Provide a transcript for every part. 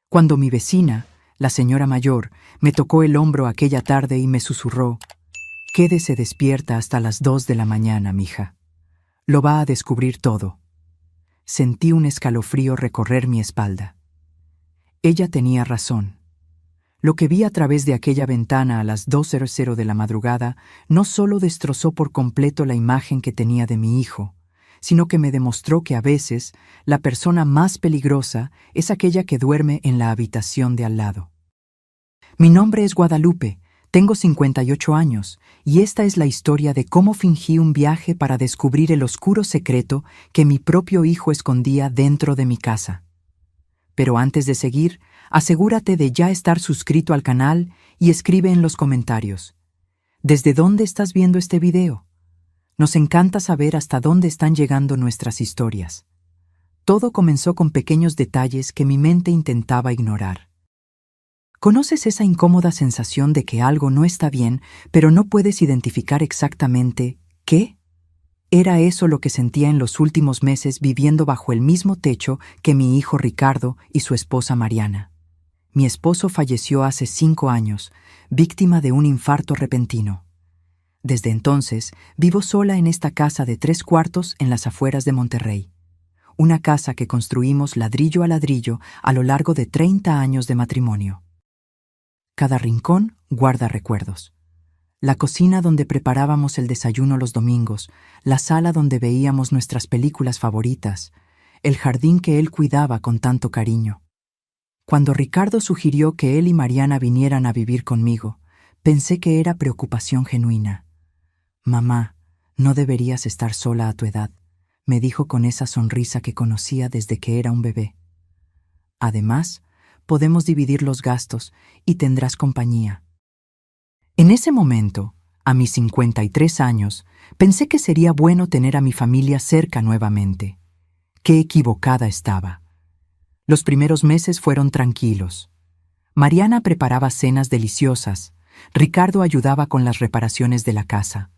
Cuando mi vecina, la señora mayor, me tocó el hombro aquella tarde y me susurró: «Quédese despierta hasta las 2 de la mañana, mija. Lo va a descubrir todo». Sentí un escalofrío recorrer mi espalda. Ella tenía razón. Lo que vi a través de aquella ventana a las 2:00 de la madrugada no solo destrozó por completo la imagen que tenía de mi hijo, sino que me demostró que a veces la persona más peligrosa es aquella que duerme en la habitación de al lado. Mi nombre es Guadalupe, tengo 58 años, y esta es la historia de cómo fingí un viaje para descubrir el oscuro secreto que mi propio hijo escondía dentro de mi casa. Pero antes de seguir, asegúrate de ya estar suscrito al canal y escribe en los comentarios: ¿desde dónde estás viendo este video? Nos encanta saber hasta dónde están llegando nuestras historias. Todo comenzó con pequeños detalles que mi mente intentaba ignorar. ¿Conoces esa incómoda sensación de que algo no está bien, pero no puedes identificar exactamente qué? Era eso lo que sentía en los últimos meses viviendo bajo el mismo techo que mi hijo Ricardo y su esposa Mariana. Mi esposo falleció hace 5 años, víctima de un infarto repentino. Desde entonces, vivo sola en esta casa de 3 cuartos en las afueras de Monterrey. Una casa que construimos ladrillo a ladrillo a lo largo de 30 años de matrimonio. Cada rincón guarda recuerdos. La cocina donde preparábamos el desayuno los domingos, la sala donde veíamos nuestras películas favoritas, el jardín que él cuidaba con tanto cariño. Cuando Ricardo sugirió que él y Mariana vinieran a vivir conmigo, pensé que era preocupación genuina. «Mamá, no deberías estar sola a tu edad», me dijo con esa sonrisa que conocía desde que era un bebé. Además, podemos dividir los gastos y tendrás compañía. En ese momento, a mis 53 años, pensé que sería bueno tener a mi familia cerca nuevamente. Qué equivocada estaba. Los primeros meses fueron tranquilos. Mariana preparaba cenas deliciosas. Ricardo ayudaba con las reparaciones de la casa.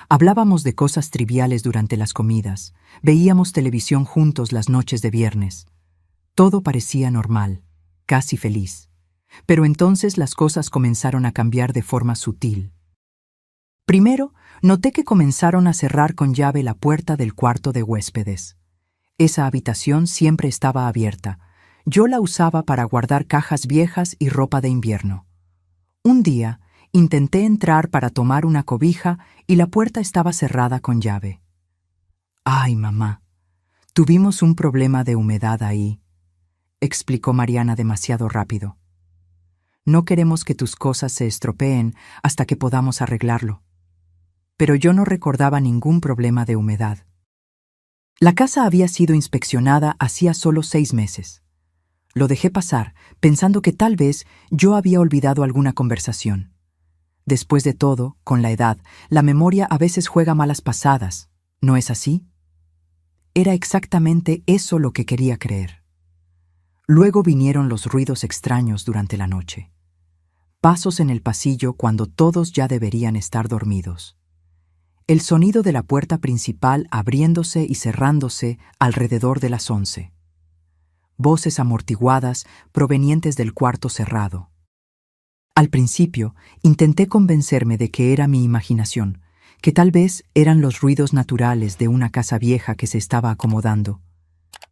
Hablábamos de cosas triviales durante las comidas. Veíamos televisión juntos las noches de viernes. Todo parecía normal, casi feliz. Pero entonces las cosas comenzaron a cambiar de forma sutil. Primero, noté que comenzaron a cerrar con llave la puerta del cuarto de huéspedes. Esa habitación siempre estaba abierta. Yo la usaba para guardar cajas viejas y ropa de invierno. Un día, intenté entrar para tomar una cobija y la puerta estaba cerrada con llave. «Ay, mamá, tuvimos un problema de humedad ahí», explicó Mariana demasiado rápido. «No queremos que tus cosas se estropeen hasta que podamos arreglarlo». Pero yo no recordaba ningún problema de humedad. La casa había sido inspeccionada hacía solo 6 meses. Lo dejé pasar, pensando que tal vez yo había olvidado alguna conversación. Después de todo, con la edad, la memoria a veces juega malas pasadas, ¿no es así? Era exactamente eso lo que quería creer. Luego vinieron los ruidos extraños durante la noche. Pasos en el pasillo cuando todos ya deberían estar dormidos. El sonido de la puerta principal abriéndose y cerrándose alrededor de las 11. Voces amortiguadas provenientes del cuarto cerrado. Al principio, intenté convencerme de que era mi imaginación, que tal vez eran los ruidos naturales de una casa vieja que se estaba acomodando.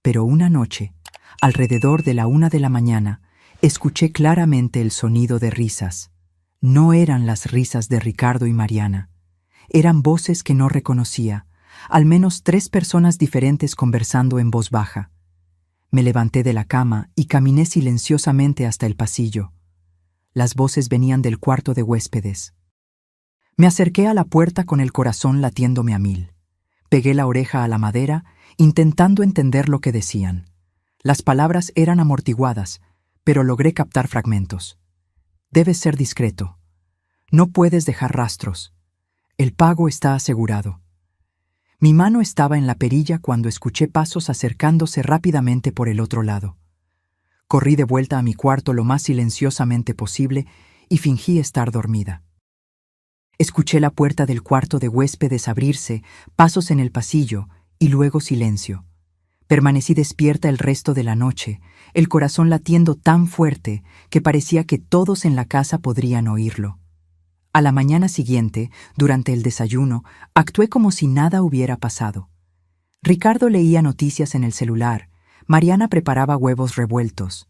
Pero una noche, alrededor de la 1 de la mañana, escuché claramente el sonido de risas. No eran las risas de Ricardo y Mariana. Eran voces que no reconocía, al menos 3 personas diferentes conversando en voz baja. Me levanté de la cama y caminé silenciosamente hasta el pasillo. Las voces venían del cuarto de huéspedes. Me acerqué a la puerta con el corazón latiéndome a 1000. Pegué la oreja a la madera, intentando entender lo que decían. Las palabras eran amortiguadas, pero logré captar fragmentos. Debes ser discreto. No puedes dejar rastros. El pago está asegurado. Mi mano estaba en la perilla cuando escuché pasos acercándose rápidamente por el otro lado. Corrí de vuelta a mi cuarto lo más silenciosamente posible y fingí estar dormida. Escuché la puerta del cuarto de huéspedes abrirse, pasos en el pasillo y luego silencio. Permanecí despierta el resto de la noche, el corazón latiendo tan fuerte que parecía que todos en la casa podrían oírlo. A la mañana siguiente, durante el desayuno, actué como si nada hubiera pasado. Ricardo leía noticias en el celular, Mariana preparaba huevos revueltos.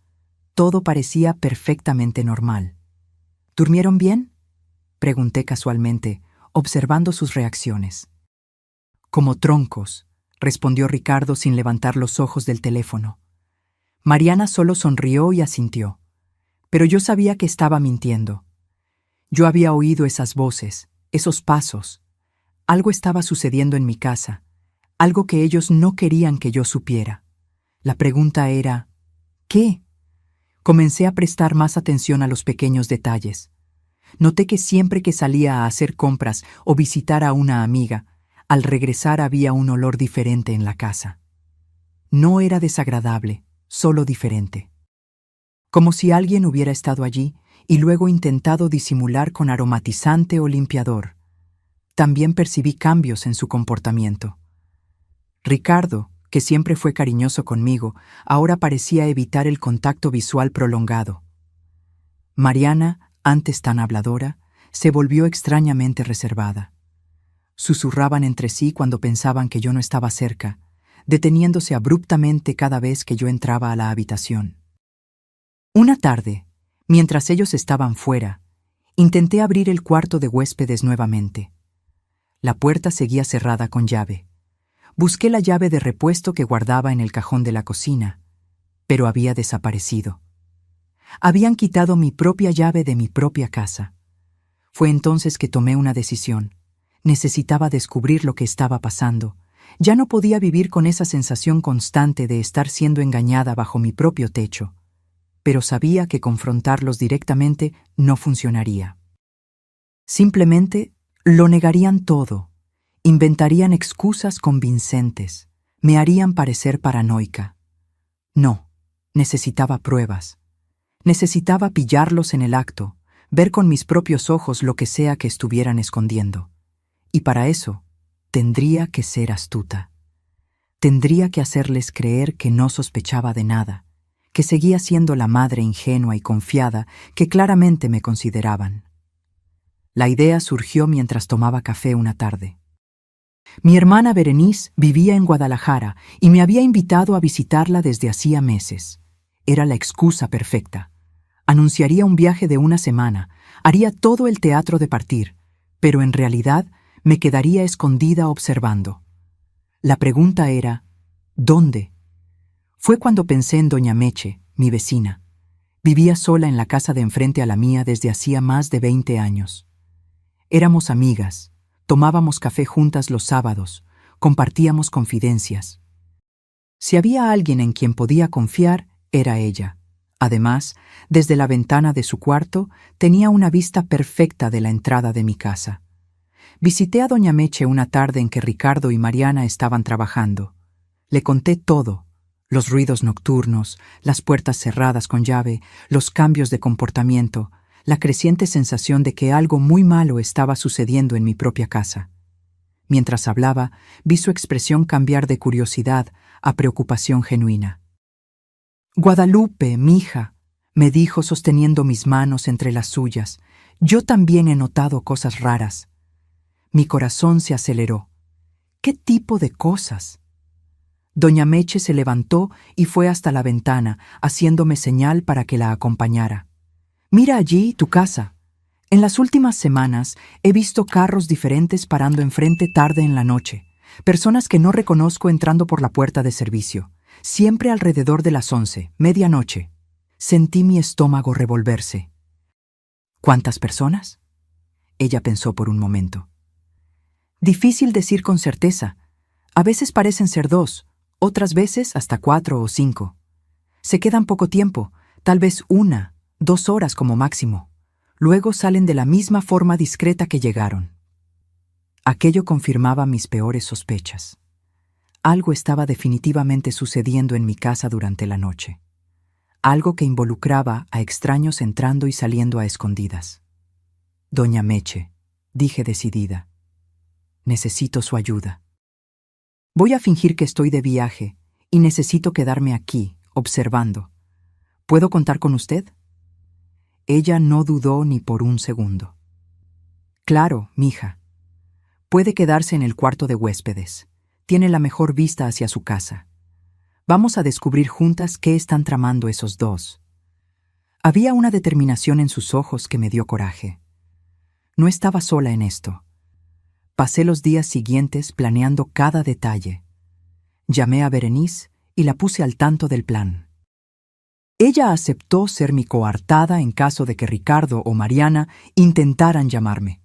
Todo parecía perfectamente normal. ¿Durmieron bien?, pregunté casualmente, observando sus reacciones. Como troncos, respondió Ricardo sin levantar los ojos del teléfono. Mariana solo sonrió y asintió, pero yo sabía que estaba mintiendo. Yo había oído esas voces, esos pasos. Algo estaba sucediendo en mi casa, algo que ellos no querían que yo supiera. La pregunta era, ¿qué? Comencé a prestar más atención a los pequeños detalles. Noté que siempre que salía a hacer compras o visitar a una amiga, al regresar había un olor diferente en la casa. No era desagradable, solo diferente. Como si alguien hubiera estado allí y luego intentado disimular con aromatizante o limpiador. También percibí cambios en su comportamiento. Ricardo, que siempre fue cariñoso conmigo, ahora parecía evitar el contacto visual prolongado. Mariana, antes tan habladora, se volvió extrañamente reservada. Susurraban entre sí cuando pensaban que yo no estaba cerca, deteniéndose abruptamente cada vez que yo entraba a la habitación. Una tarde, mientras ellos estaban fuera, intenté abrir el cuarto de huéspedes nuevamente. La puerta seguía cerrada con llave. Busqué la llave de repuesto que guardaba en el cajón de la cocina, pero había desaparecido. Habían quitado mi propia llave de mi propia casa. Fue entonces que tomé una decisión. Necesitaba descubrir lo que estaba pasando. Ya no podía vivir con esa sensación constante de estar siendo engañada bajo mi propio techo, pero sabía que confrontarlos directamente no funcionaría. Simplemente lo negarían todo, inventarían excusas convincentes, me harían parecer paranoica. No, necesitaba pruebas. Necesitaba pillarlos en el acto, ver con mis propios ojos lo que sea que estuvieran escondiendo. Y para eso, tendría que ser astuta. Tendría que hacerles creer que no sospechaba de nada, que seguía siendo la madre ingenua y confiada que claramente me consideraban. La idea surgió mientras tomaba café una tarde. Mi hermana Berenice vivía en Guadalajara y me había invitado a visitarla desde hacía meses. Era la excusa perfecta. Anunciaría un viaje de una semana, haría todo el teatro de partir, pero en realidad me quedaría escondida observando. La pregunta era, ¿dónde? Fue cuando pensé en doña Meche, mi vecina. Vivía sola en la casa de enfrente a la mía desde hacía más de 20 años. Éramos amigas, tomábamos café juntas los sábados, compartíamos confidencias. Si había alguien en quien podía confiar, era ella. Además, desde la ventana de su cuarto tenía una vista perfecta de la entrada de mi casa. Visité a doña Meche una tarde en que Ricardo y Mariana estaban trabajando. Le conté todo, los ruidos nocturnos, las puertas cerradas con llave, los cambios de comportamiento, la creciente sensación de que algo muy malo estaba sucediendo en mi propia casa. Mientras hablaba, vi su expresión cambiar de curiosidad a preocupación genuina. «Guadalupe, mija», me dijo sosteniendo mis manos entre las suyas, «yo también he notado cosas raras». Mi corazón se aceleró. ¿Qué tipo de cosas? Doña Meche se levantó y fue hasta la ventana, haciéndome señal para que la acompañara. «Mira allí tu casa. En las últimas semanas he visto carros diferentes parando enfrente tarde en la noche, personas que no reconozco entrando por la puerta de servicio, siempre alrededor de las 11, medianoche». Sentí mi estómago revolverse. ¿Cuántas personas? Ella pensó por un momento. Difícil decir con certeza. A veces parecen ser 2, otras veces hasta 4 o 5. Se quedan poco tiempo, tal vez 1, 2 horas como máximo. Luego salen de la misma forma discreta que llegaron. Aquello confirmaba mis peores sospechas. Algo estaba definitivamente sucediendo en mi casa durante la noche. Algo que involucraba a extraños entrando y saliendo a escondidas. «Doña Meche», dije decidida. «Necesito su ayuda. Voy a fingir que estoy de viaje y necesito quedarme aquí, observando. ¿Puedo contar con usted? Ella no dudó ni por un segundo. Claro, mija. Puede quedarse en el cuarto de huéspedes. Tiene la mejor vista hacia su casa. Vamos a descubrir juntas qué están tramando esos dos. Había una determinación en sus ojos que me dio coraje. No estaba sola en esto. Pasé los días siguientes planeando cada detalle. Llamé a Berenice y la puse al tanto del plan. Ella aceptó ser mi coartada en caso de que Ricardo o Mariana intentaran llamarme.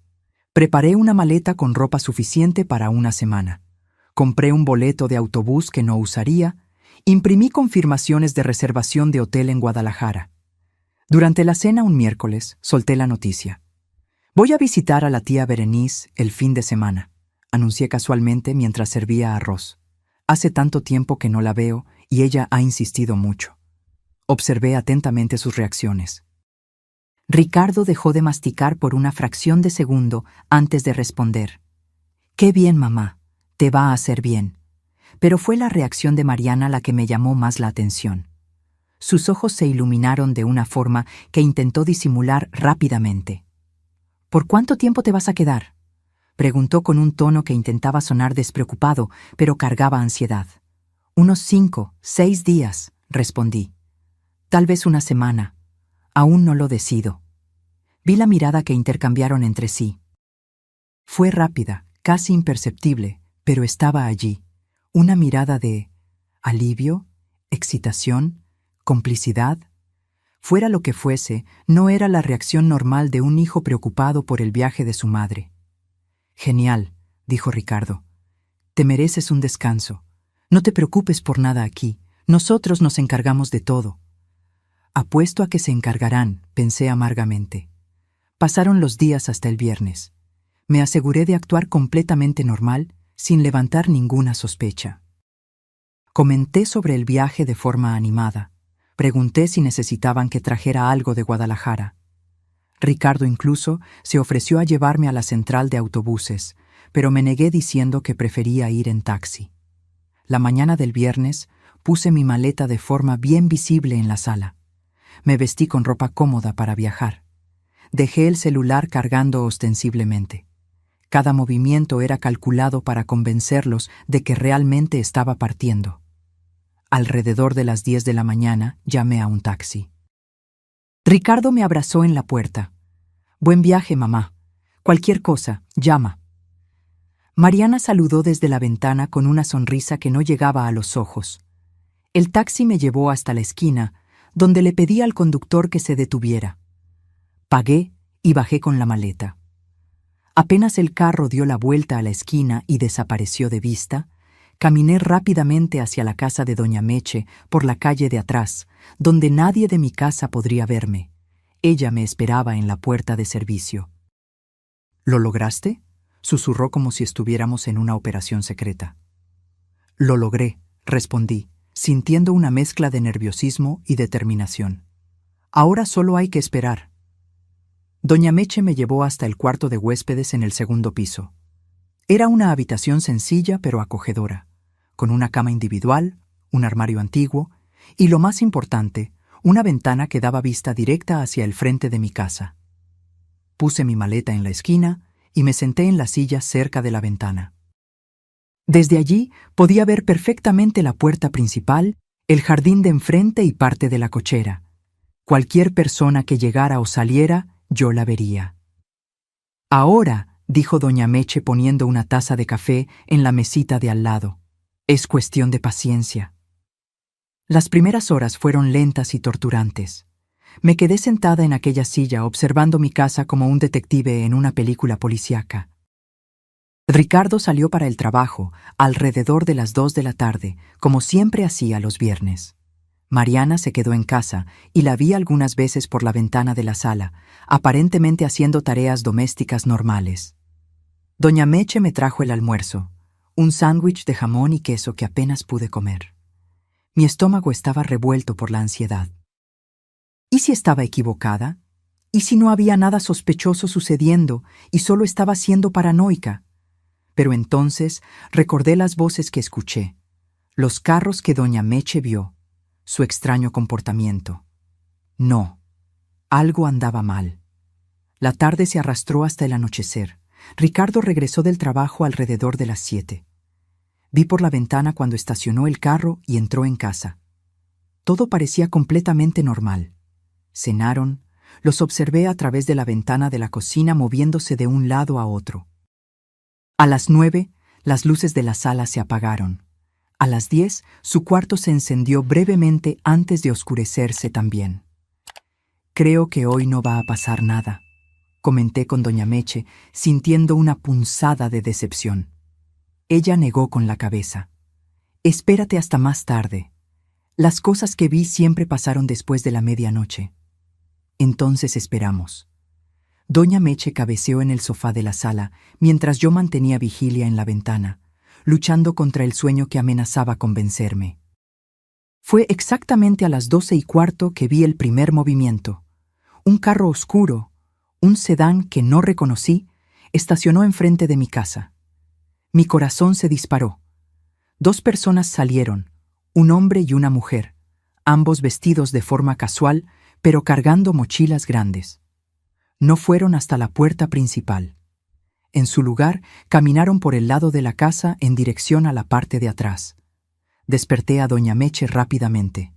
Preparé una maleta con ropa suficiente para una semana. Compré un boleto de autobús que no usaría. Imprimí confirmaciones de reservación de hotel en Guadalajara. Durante la cena un miércoles solté la noticia. Voy a visitar a la tía Berenice el fin de semana, anuncié casualmente mientras servía arroz. Hace tanto tiempo que no la veo y ella ha insistido mucho. Observé atentamente sus reacciones. Ricardo dejó de masticar por una fracción de segundo antes de responder. «Qué bien, mamá. Te va a hacer bien». Pero fue la reacción de Mariana la que me llamó más la atención. Sus ojos se iluminaron de una forma que intentó disimular rápidamente. «¿Por cuánto tiempo te vas a quedar?», preguntó con un tono que intentaba sonar despreocupado, pero cargaba ansiedad. «Unos 5, 6 días», respondí. «Tal vez una semana. Aún no lo decido». Vi la mirada que intercambiaron entre sí. Fue rápida, casi imperceptible, pero estaba allí. Una mirada de alivio, excitación, complicidad. Fuera lo que fuese, no era la reacción normal de un hijo preocupado por el viaje de su madre. «Genial», dijo Ricardo. «Te mereces un descanso. No te preocupes por nada aquí. Nosotros nos encargamos de todo». Apuesto a que se encargarán, pensé amargamente. Pasaron los días hasta el viernes. Me aseguré de actuar completamente normal, sin levantar ninguna sospecha. Comenté sobre el viaje de forma animada. Pregunté si necesitaban que trajera algo de Guadalajara. Ricardo incluso se ofreció a llevarme a la central de autobuses, pero me negué diciendo que prefería ir en taxi. La mañana del viernes puse mi maleta de forma bien visible en la sala. Me vestí con ropa cómoda para viajar. Dejé el celular cargando ostensiblemente. Cada movimiento era calculado para convencerlos de que realmente estaba partiendo. Alrededor de las 10 de la mañana llamé a un taxi. Ricardo me abrazó en la puerta. «Buen viaje, mamá. Cualquier cosa, llama». Mariana saludó desde la ventana con una sonrisa que no llegaba a los ojos. El taxi me llevó hasta la esquina, donde le pedí al conductor que se detuviera. Pagué y bajé con la maleta. Apenas el carro dio la vuelta a la esquina y desapareció de vista, caminé rápidamente hacia la casa de doña Meche por la calle de atrás, donde nadie de mi casa podría verme. Ella me esperaba en la puerta de servicio. «¿Lo lograste?», susurró como si estuviéramos en una operación secreta. «Lo logré», respondí, sintiendo una mezcla de nerviosismo y determinación. «Ahora solo hay que esperar». Doña Meche me llevó hasta el cuarto de huéspedes en el segundo piso. Era una habitación sencilla pero acogedora, con una cama individual, un armario antiguo y, lo más importante, una ventana que daba vista directa hacia el frente de mi casa. Puse mi maleta en la esquina y me senté en la silla cerca de la ventana. Desde allí podía ver perfectamente la puerta principal, el jardín de enfrente y parte de la cochera. Cualquier persona que llegara o saliera, yo la vería. «Ahora», dijo doña Meche poniendo una taza de café en la mesita de al lado, «es cuestión de paciencia». Las primeras horas fueron lentas y torturantes. Me quedé sentada en aquella silla observando mi casa como un detective en una película policíaca. Ricardo salió para el trabajo alrededor de las 2 de la tarde, como siempre hacía los viernes. Mariana se quedó en casa y la vi algunas veces por la ventana de la sala, aparentemente haciendo tareas domésticas normales. Doña Meche me trajo el almuerzo, un sándwich de jamón y queso que apenas pude comer. Mi estómago estaba revuelto por la ansiedad. ¿Y si estaba equivocada? ¿Y si no había nada sospechoso sucediendo y solo estaba siendo paranoica? Pero entonces recordé las voces que escuché. los carros que doña Meche vio, su extraño comportamiento. No, algo andaba mal. La tarde se arrastró hasta el anochecer. Ricardo regresó del trabajo alrededor de las 7. Vi por la ventana cuando estacionó el carro y entró en casa. Todo parecía completamente normal. Cenaron, los observé a través de la ventana de la cocina moviéndose de un lado a otro. A las 9, las luces de la sala se apagaron. A las 10, su cuarto se encendió brevemente antes de oscurecerse también. Creo que hoy no va a pasar nada, comenté con doña Meche, sintiendo una punzada de decepción. Ella negó con la cabeza. Espérate hasta más tarde. Las cosas que vi siempre pasaron después de la medianoche. Entonces esperamos. Doña Meche cabeceó en el sofá de la sala, mientras yo mantenía vigilia en la ventana, luchando contra el sueño que amenazaba con vencerme. Fue exactamente a las 12:15 que vi el primer movimiento. Un carro oscuro, un sedán que no reconocí, estacionó enfrente de mi casa. Mi corazón se disparó. 2 personas salieron, un hombre y una mujer, ambos vestidos de forma casual, pero cargando mochilas grandes. No fueron hasta la puerta principal. En su lugar, caminaron por el lado de la casa en dirección a la parte de atrás. Desperté a doña Meche rápidamente.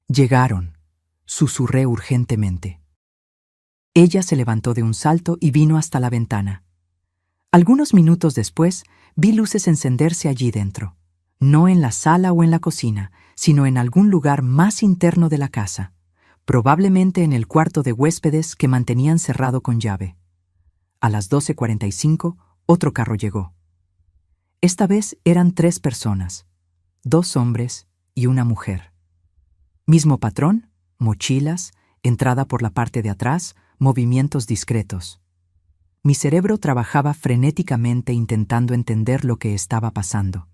Llegaron, susurré urgentemente. Ella se levantó de un salto y vino hasta la ventana. Algunos minutos después, vi luces encenderse allí dentro. No en la sala o en la cocina, sino en algún lugar más interno de la casa, probablemente en el cuarto de huéspedes que mantenían cerrado con llave. A las 12:45, otro carro llegó. Esta vez eran 3 personas, 2 hombres y una mujer. Mismo patrón, mochilas, entrada por la parte de atrás, movimientos discretos. Mi cerebro trabajaba frenéticamente intentando entender lo que estaba pasando.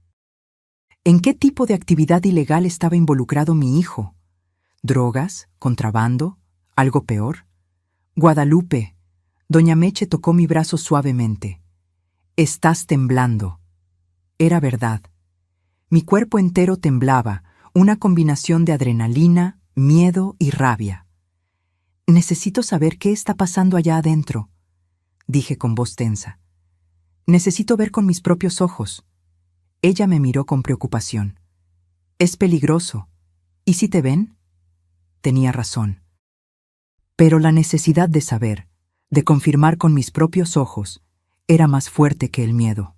¿En qué tipo de actividad ilegal estaba involucrado mi hijo? ¿Drogas? ¿Contrabando? ¿Algo peor? Guadalupe, doña Meche tocó mi brazo suavemente. Estás temblando. Era verdad. Mi cuerpo entero temblaba, una combinación de adrenalina, miedo y rabia. Necesito saber qué está pasando allá adentro, dije con voz tensa. Necesito ver con mis propios ojos. Ella me miró con preocupación. Es peligroso. ¿Y si te ven? Tenía razón. Pero la necesidad de saber, de confirmar con mis propios ojos, era más fuerte que el miedo.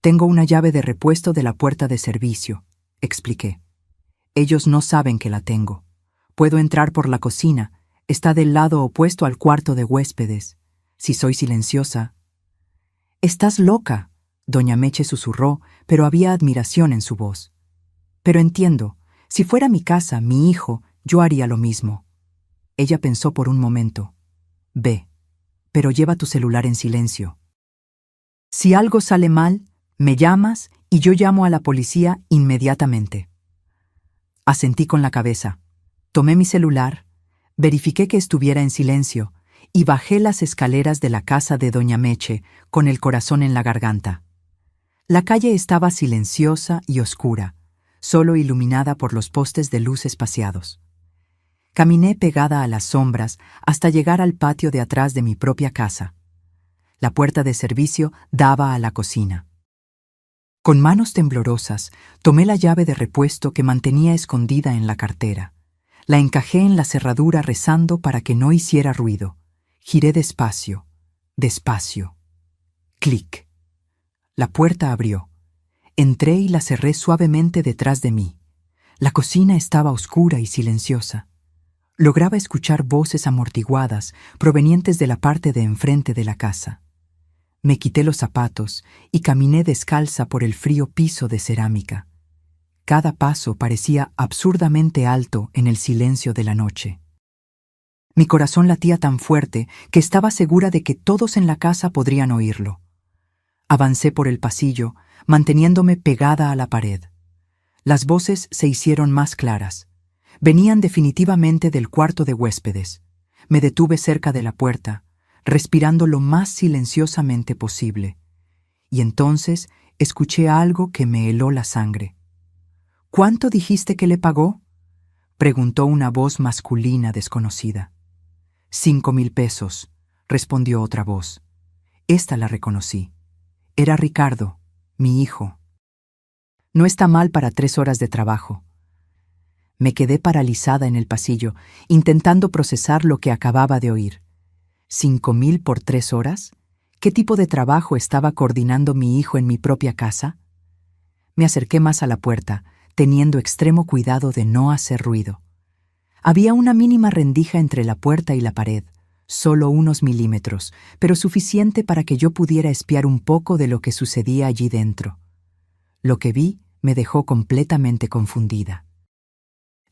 Tengo una llave de repuesto de la puerta de servicio, expliqué. Ellos no saben que la tengo. Puedo entrar por la cocina, está del lado opuesto al cuarto de huéspedes. Si soy silenciosa. Estás loca, doña Meche susurró, pero había admiración en su voz. Pero entiendo, si fuera mi casa, mi hijo, yo haría lo mismo. Ella pensó por un momento. Ve, pero lleva tu celular en silencio. Si algo sale mal, me llamas y yo llamo a la policía inmediatamente. Asentí con la cabeza. Tomé mi celular, verifiqué que estuviera en silencio y bajé las escaleras de la casa de doña Meche con el corazón en la garganta. La calle estaba silenciosa y oscura, solo iluminada por los postes de luz espaciados. Caminé pegada a las sombras hasta llegar al patio de atrás de mi propia casa. La puerta de servicio daba a la cocina. Con manos temblorosas, tomé la llave de repuesto que mantenía escondida en la cartera. La encajé en la cerradura rezando para que no hiciera ruido. Giré despacio, despacio. Clic. La puerta abrió. Entré y la cerré suavemente detrás de mí. La cocina estaba oscura y silenciosa. Lograba escuchar voces amortiguadas provenientes de la parte de enfrente de la casa. Me quité los zapatos y caminé descalza por el frío piso de cerámica. Cada paso parecía absurdamente alto en el silencio de la noche. Mi corazón latía tan fuerte que estaba segura de que todos en la casa podrían oírlo. Avancé por el pasillo, manteniéndome pegada a la pared. Las voces se hicieron más claras. Venían definitivamente del cuarto de huéspedes. Me detuve cerca de la puerta, respirando lo más silenciosamente posible. Y entonces escuché algo que me heló la sangre. ¿Cuánto dijiste que le pagó?, preguntó una voz masculina desconocida. 5,000 pesos, respondió otra voz. Esta la reconocí. Era Ricardo, mi hijo. No está mal para 3 horas de trabajo. Me quedé paralizada en el pasillo, intentando procesar lo que acababa de oír. ¿5,000 por 3 horas? ¿Qué tipo de trabajo estaba coordinando mi hijo en mi propia casa? Me acerqué más a la puerta, teniendo extremo cuidado de no hacer ruido. Había una mínima rendija entre la puerta y la pared, solo unos milímetros, pero suficiente para que yo pudiera espiar un poco de lo que sucedía allí dentro. Lo que vi me dejó completamente confundida.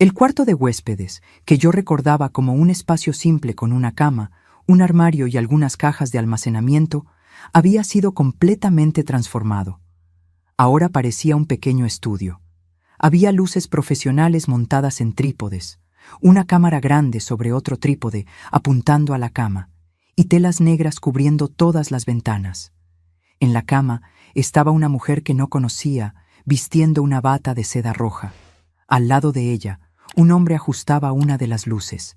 El cuarto de huéspedes, que yo recordaba como un espacio simple con una cama, un armario y algunas cajas de almacenamiento, había sido completamente transformado. Ahora parecía un pequeño estudio. Había luces profesionales montadas en trípodes, una cámara grande sobre otro trípode apuntando a la cama, y telas negras cubriendo todas las ventanas. En la cama estaba una mujer que no conocía, vistiendo una bata de seda roja. Al lado de ella, un hombre ajustaba una de las luces.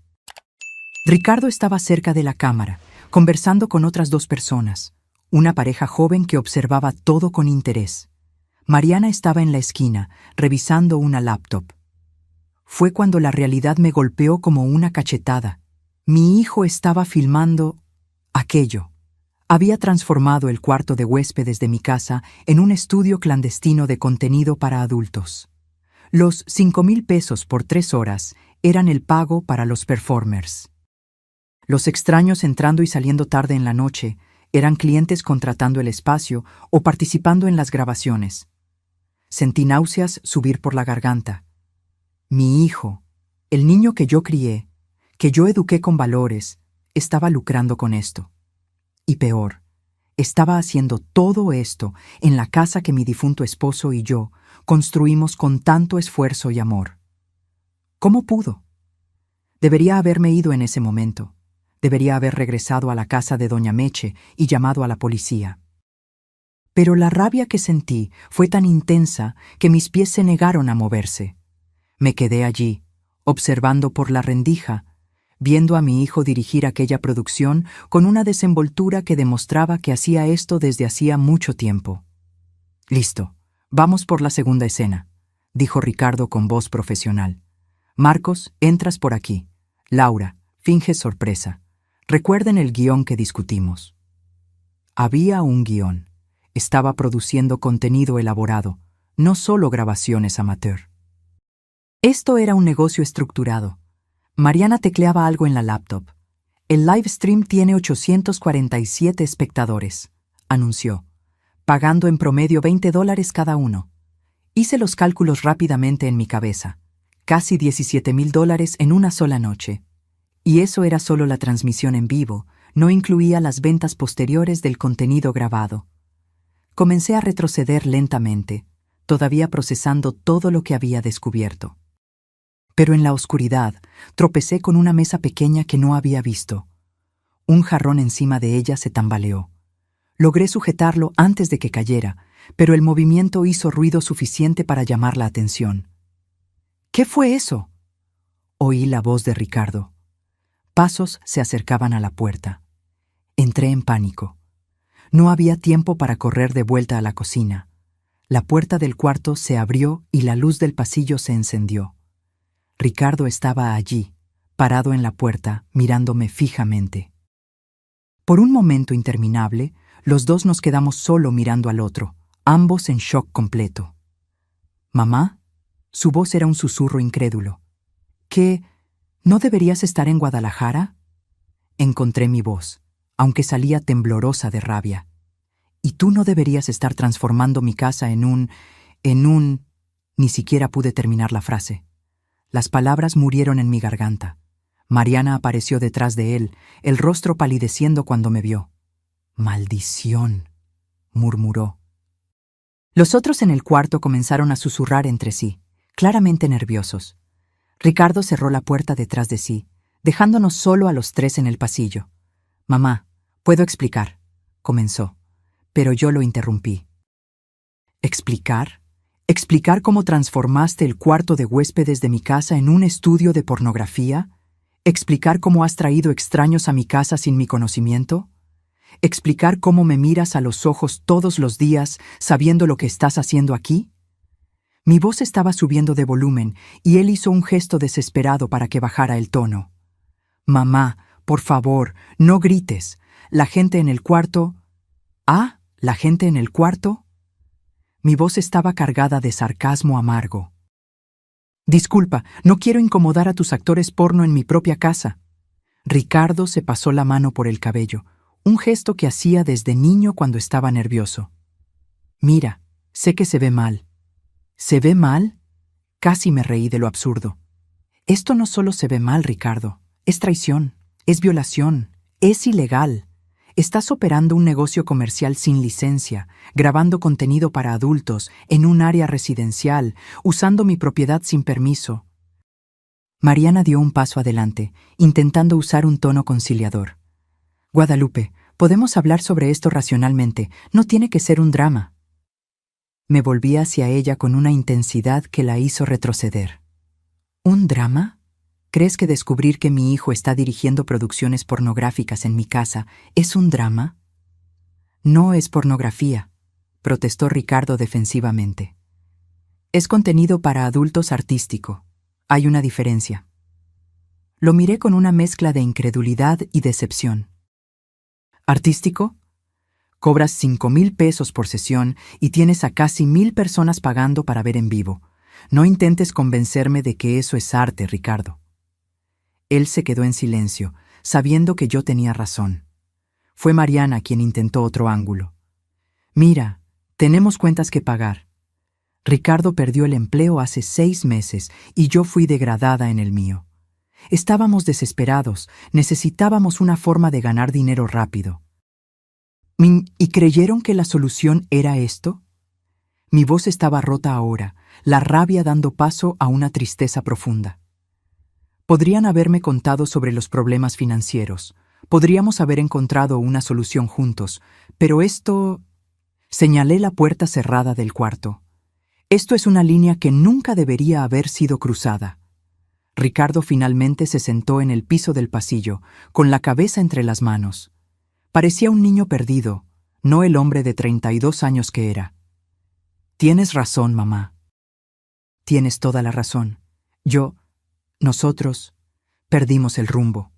Ricardo estaba cerca de la cámara, conversando con otras 2 personas, una pareja joven que observaba todo con interés. Mariana estaba en la esquina, revisando una laptop. Fue cuando la realidad me golpeó como una cachetada. Mi hijo estaba filmando aquello. Había transformado el cuarto de huéspedes de mi casa en un estudio clandestino de contenido para adultos. Los 5,000 pesos por 3 horas eran el pago para los performers. Los extraños entrando y saliendo tarde en la noche eran clientes contratando el espacio o participando en las grabaciones. Sentí náuseas subir por la garganta. Mi hijo, el niño que yo crié, que yo eduqué con valores, estaba lucrando con esto. Y peor, estaba haciendo todo esto en la casa que mi difunto esposo y yo construimos con tanto esfuerzo y amor. ¿Cómo pudo? Debería haberme ido en ese momento. Debería haber regresado a la casa de doña Meche y llamado a la policía. Pero la rabia que sentí fue tan intensa que mis pies se negaron a moverse. Me quedé allí, observando por la rendija, viendo a mi hijo dirigir aquella producción con una desenvoltura que demostraba que hacía esto desde hacía mucho tiempo. «Listo, vamos por la segunda escena», dijo Ricardo con voz profesional. «Marcos, entras por aquí. Laura, finge sorpresa. Recuerden el guión que discutimos». Había un guión. Estaba produciendo contenido elaborado, no solo grabaciones amateur. Esto era un negocio estructurado. Mariana tecleaba algo en la laptop. «El live stream tiene 847 espectadores», anunció, pagando en promedio $20 cada uno. Hice los cálculos rápidamente en mi cabeza. Casi $17,000 en una sola noche. Y eso era solo la transmisión en vivo, no incluía las ventas posteriores del contenido grabado. Comencé a retroceder lentamente, todavía procesando todo lo que había descubierto. Pero en la oscuridad tropecé con una mesa pequeña que no había visto. Un jarrón encima de ella se tambaleó. Logré sujetarlo antes de que cayera, pero el movimiento hizo ruido suficiente para llamar la atención. «¿Qué fue eso?», oí la voz de Ricardo. Pasos se acercaban a la puerta. Entré en pánico. No había tiempo para correr de vuelta a la cocina. La puerta del cuarto se abrió y la luz del pasillo se encendió. Ricardo estaba allí, parado en la puerta, mirándome fijamente. Por un momento interminable, los 2 nos quedamos solo mirando al otro, ambos en shock completo. «¿Mamá?», su voz era un susurro incrédulo. «¿Qué? ¿No deberías estar en Guadalajara?». Encontré mi voz, aunque salía temblorosa de rabia. «Y tú no deberías estar transformando mi casa en un... Ni siquiera pude terminar la frase. Las palabras murieron en mi garganta. Mariana apareció detrás de él, el rostro palideciendo cuando me vio. «Maldición», murmuró. Los otros en el cuarto comenzaron a susurrar entre sí, claramente nerviosos. Ricardo cerró la puerta detrás de sí, dejándonos solo a los 3 en el pasillo. «Mamá, puedo explicar», comenzó, pero yo lo interrumpí. «¿Explicar? ¿Explicar cómo transformaste el cuarto de huéspedes de mi casa en un estudio de pornografía? ¿Explicar cómo has traído extraños a mi casa sin mi conocimiento? ¿Explicar cómo me miras a los ojos todos los días sabiendo lo que estás haciendo aquí? Mi voz estaba subiendo de volumen y él hizo un gesto desesperado para que bajara el tono. Mamá, por favor, no grites. La gente en el cuarto... ¿Ah? ¿La gente en el cuarto? Mi voz estaba cargada de sarcasmo amargo. Disculpa, no quiero incomodar a tus actores porno en mi propia casa. Ricardo se pasó la mano por el cabello, un gesto que hacía desde niño cuando estaba nervioso. Mira, sé que se ve mal. ¿Se ve mal? Casi me reí de lo absurdo. Esto no solo se ve mal, Ricardo. Es traición, es violación, es ilegal. Estás operando un negocio comercial sin licencia, grabando contenido para adultos, en un área residencial, usando mi propiedad sin permiso. Mariana dio un paso adelante, intentando usar un tono conciliador. Guadalupe, podemos hablar sobre esto racionalmente, no tiene que ser un drama. Me volví hacia ella con una intensidad que la hizo retroceder. ¿Un drama? ¿Crees que descubrir que mi hijo está dirigiendo producciones pornográficas en mi casa es un drama? No es pornografía, protestó Ricardo defensivamente. Es contenido para adultos artístico. Hay una diferencia. Lo miré con una mezcla de incredulidad y decepción. ¿Artístico? Cobras 5,000 pesos por sesión y tienes a casi 1,000 personas pagando para ver en vivo. No intentes convencerme de que eso es arte, Ricardo. Él se quedó en silencio, sabiendo que yo tenía razón. Fue Mariana quien intentó otro ángulo. Mira, tenemos cuentas que pagar. Ricardo perdió el empleo hace 6 meses y yo fui degradada en el mío. Estábamos desesperados, necesitábamos una forma de ganar dinero rápido. ¿Y creyeron que la solución era esto? Mi voz estaba rota ahora, la rabia dando paso a una tristeza profunda. Podrían haberme contado sobre los problemas financieros. Podríamos haber encontrado una solución juntos, pero esto... Señalé la puerta cerrada del cuarto. Esto es una línea que nunca debería haber sido cruzada. Ricardo finalmente se sentó en el piso del pasillo, con la cabeza entre las manos. Parecía un niño perdido, no el hombre de 32 años que era. Tienes razón, mamá. Tienes toda la razón. Nosotros, perdimos el rumbo.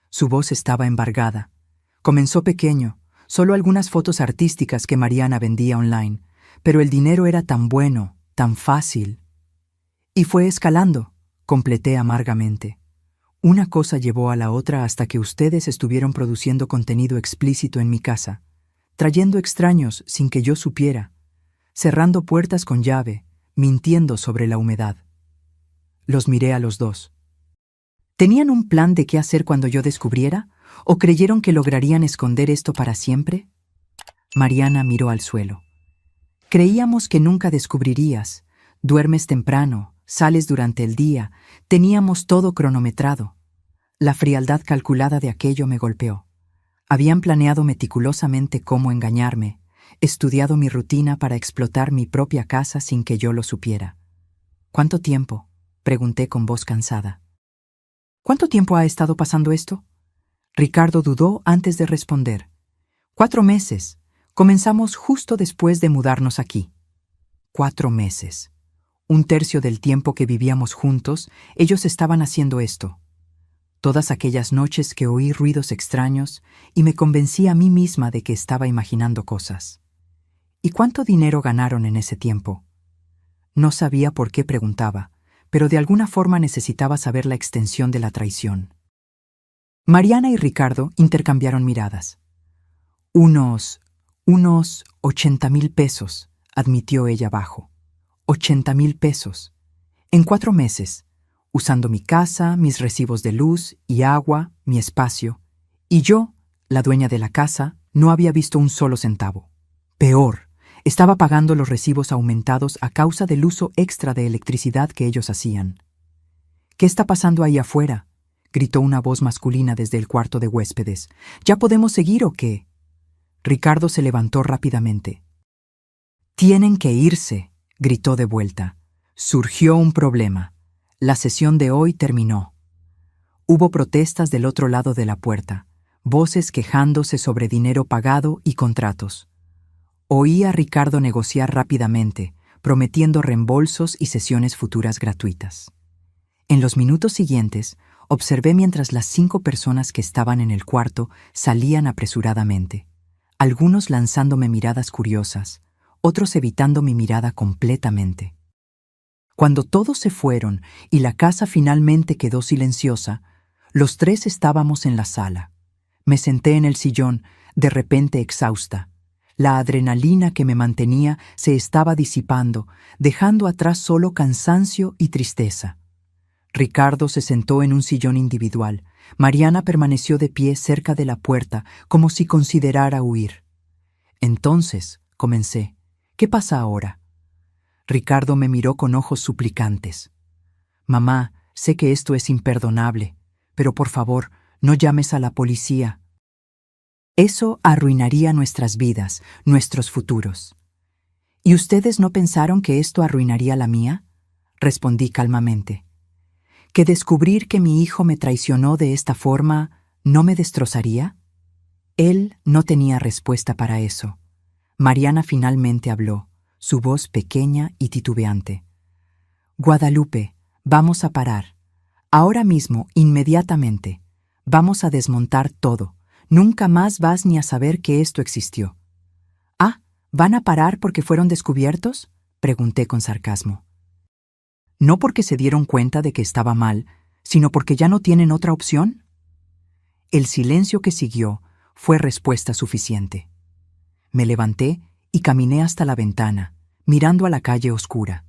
Su voz estaba embargada. Comenzó pequeño, solo algunas fotos artísticas que Mariana vendía online, pero el dinero era tan bueno, tan fácil. Y fue escalando, completé amargamente. Una cosa llevó a la otra hasta que ustedes estuvieron produciendo contenido explícito en mi casa, trayendo extraños sin que yo supiera, cerrando puertas con llave, mintiendo sobre la humedad. Los miré a los dos. ¿Tenían un plan de qué hacer cuando yo descubriera? ¿O creyeron que lograrían esconder esto para siempre? Mariana miró al suelo. Creíamos que nunca descubrirías. Duermes temprano, sales durante el día, teníamos todo cronometrado. La frialdad calculada de aquello me golpeó. Habían planeado meticulosamente cómo engañarme, estudiado mi rutina para explotar mi propia casa sin que yo lo supiera. ¿Cuánto tiempo? Pregunté con voz cansada. ¿Cuánto tiempo ha estado pasando esto? Ricardo dudó antes de responder. 4 meses. Comenzamos justo después de mudarnos aquí. 4 meses. 1/3 del tiempo que vivíamos juntos, ellos estaban haciendo esto. Todas aquellas noches que oí ruidos extraños y me convencí a mí misma de que estaba imaginando cosas. ¿Y cuánto dinero ganaron en ese tiempo? No sabía por qué preguntaba, pero de alguna forma necesitaba saber la extensión de la traición. Mariana y Ricardo intercambiaron miradas. Unos 80,000 pesos, admitió ella bajo. 80,000 pesos. En 4 meses, usando mi casa, mis recibos de luz y agua, mi espacio. Y yo, la dueña de la casa, no había visto un solo centavo. Peor, estaba pagando los recibos aumentados a causa del uso extra de electricidad que ellos hacían. ¿Qué está pasando ahí afuera?, gritó una voz masculina desde el cuarto de huéspedes. ¿Ya podemos seguir o qué? Ricardo se levantó rápidamente. Tienen que irse, gritó de vuelta. Surgió un problema. La sesión de hoy terminó. Hubo protestas del otro lado de la puerta, voces quejándose sobre dinero pagado y contratos. Oí a Ricardo negociar rápidamente, prometiendo reembolsos y sesiones futuras gratuitas. En los minutos siguientes, observé mientras las 5 personas que estaban en el cuarto salían apresuradamente, algunos lanzándome miradas curiosas, otros evitando mi mirada completamente. Cuando todos se fueron y la casa finalmente quedó silenciosa, los 3 estábamos en la sala. Me senté en el sillón, de repente exhausta. La adrenalina que me mantenía se estaba disipando, dejando atrás solo cansancio y tristeza. Ricardo se sentó en un sillón individual. Mariana permaneció de pie cerca de la puerta, como si considerara huir. Entonces, comencé. ¿Qué pasa ahora? Ricardo me miró con ojos suplicantes. Mamá, sé que esto es imperdonable, pero por favor, no llames a la policía. Eso arruinaría nuestras vidas, nuestros futuros. ¿Y ustedes no pensaron que esto arruinaría la mía? Respondí calmamente. ¿Que descubrir que mi hijo me traicionó de esta forma no me destrozaría? Él no tenía respuesta para eso. Mariana finalmente habló, su voz pequeña y titubeante. Guadalupe, vamos a parar. Ahora mismo, inmediatamente. Vamos a desmontar todo. Nunca más vas ni a saber que esto existió. Ah, ¿van a parar porque fueron descubiertos? Pregunté con sarcasmo. No porque se dieron cuenta de que estaba mal, sino porque ya no tienen otra opción. El silencio que siguió fue respuesta suficiente. Me levanté y caminé hasta la ventana, mirando a la calle oscura.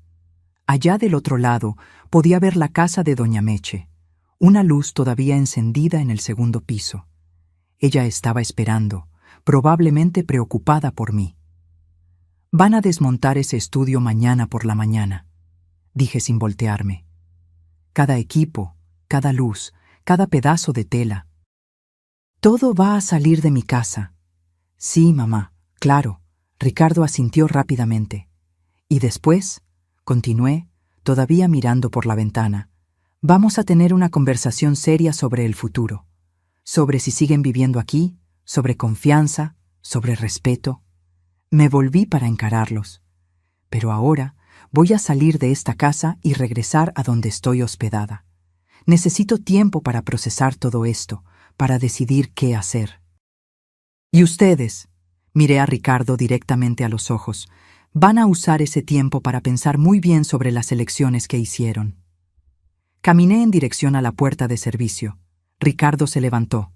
Allá del otro lado podía ver la casa de doña Meche, una luz todavía encendida en el segundo piso. Ella estaba esperando, probablemente preocupada por mí. Van a desmontar ese estudio mañana por la mañana, dije sin voltearme. Cada equipo, cada luz, cada pedazo de tela. Todo va a salir de mi casa. Sí, mamá, claro. Ricardo asintió rápidamente. Y después, continué, todavía mirando por la ventana, vamos a tener una conversación seria sobre el futuro, sobre si siguen viviendo aquí, sobre confianza, sobre respeto. Me volví para encararlos. Pero ahora voy a salir de esta casa y regresar a donde estoy hospedada. Necesito tiempo para procesar todo esto, para decidir qué hacer. ¿Y ustedes? Miré a Ricardo directamente a los ojos. Van a usar ese tiempo para pensar muy bien sobre las elecciones que hicieron. Caminé en dirección a la puerta de servicio. Ricardo se levantó.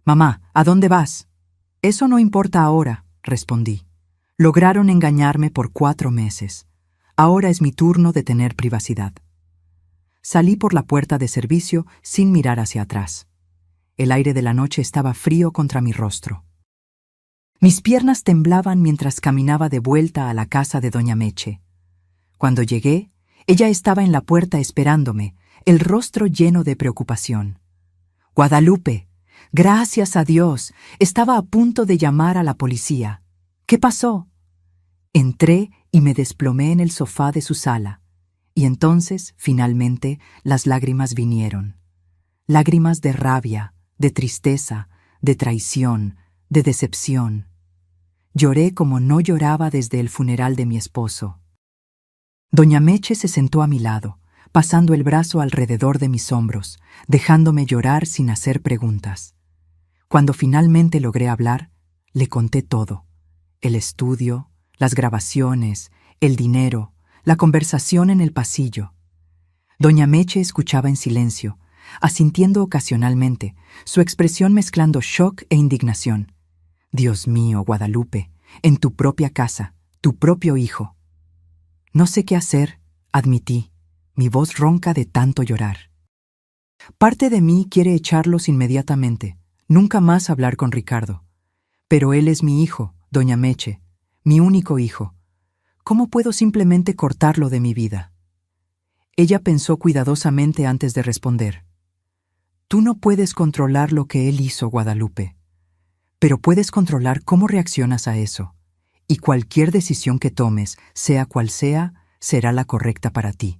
Mamá, ¿a dónde vas? Eso no importa ahora, respondí. Lograron engañarme por 4 meses. Ahora es mi turno de tener privacidad. Salí por la puerta de servicio sin mirar hacia atrás. El aire de la noche estaba frío contra mi rostro. Mis piernas temblaban mientras caminaba de vuelta a la casa de doña Meche. Cuando llegué, ella estaba en la puerta esperándome, el rostro lleno de preocupación. Guadalupe, gracias a Dios, estaba a punto de llamar a la policía. ¿Qué pasó? Entré y me desplomé en el sofá de su sala, y entonces, finalmente, las lágrimas vinieron. Lágrimas de rabia, de tristeza, de traición, de decepción. Lloré como no lloraba desde el funeral de mi esposo. Doña Meche se sentó a mi lado, pasando el brazo alrededor de mis hombros, dejándome llorar sin hacer preguntas. Cuando finalmente logré hablar, le conté todo: el estudio, las grabaciones, el dinero, la conversación en el pasillo. Doña Meche escuchaba en silencio, asintiendo ocasionalmente, su expresión mezclando shock e indignación. Dios mío, Guadalupe, en tu propia casa, tu propio hijo. No sé qué hacer, admití, mi voz ronca de tanto llorar. Parte de mí quiere echarlos inmediatamente, nunca más hablar con Ricardo. Pero él es mi hijo, doña Meche, mi único hijo. ¿Cómo puedo simplemente cortarlo de mi vida? Ella pensó cuidadosamente antes de responder. Tú no puedes controlar lo que él hizo, Guadalupe, pero puedes controlar cómo reaccionas a eso. Y cualquier decisión que tomes, sea cual sea, será la correcta para ti.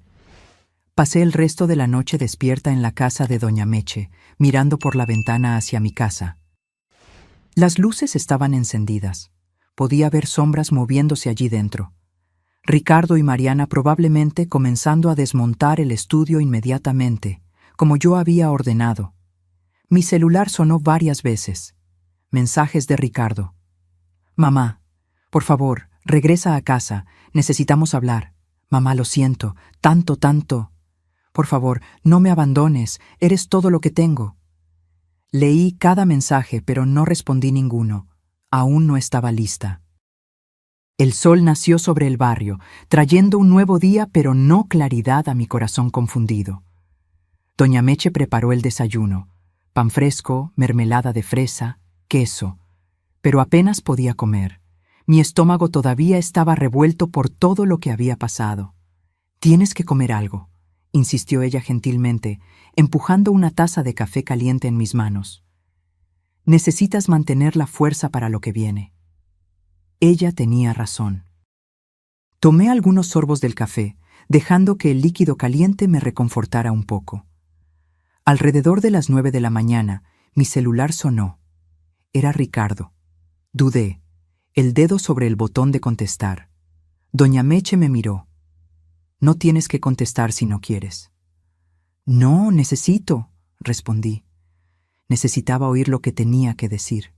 Pasé el resto de la noche despierta en la casa de doña Meche, mirando por la ventana hacia mi casa. Las luces estaban encendidas. Podía ver sombras moviéndose allí dentro. Ricardo y Mariana probablemente comenzando a desmontar el estudio inmediatamente, como yo había ordenado. Mi celular sonó varias veces. Mensajes de Ricardo. Mamá, por favor, regresa a casa. Necesitamos hablar. Mamá, lo siento. Tanto. Por favor, no me abandones. Eres todo lo que tengo. Leí cada mensaje, pero no respondí ninguno. Aún no estaba lista. El sol nació sobre el barrio, trayendo un nuevo día, pero no claridad a mi corazón confundido. Doña Meche preparó el desayuno. Pan fresco, mermelada de fresa, queso. Pero apenas podía comer. Mi estómago todavía estaba revuelto por todo lo que había pasado. «Tienes que comer algo», insistió ella gentilmente, empujando una taza de café caliente en mis manos. «Necesitas mantener la fuerza para lo que viene». Ella tenía razón. Tomé algunos sorbos del café, dejando que el líquido caliente me reconfortara un poco. Alrededor de las 9 de la mañana, mi celular sonó. Era Ricardo. Dudé, el dedo sobre el botón de contestar. Doña Meche me miró. «No tienes que contestar si no quieres». «No, necesito», respondí. Necesitaba oír lo que tenía que decir.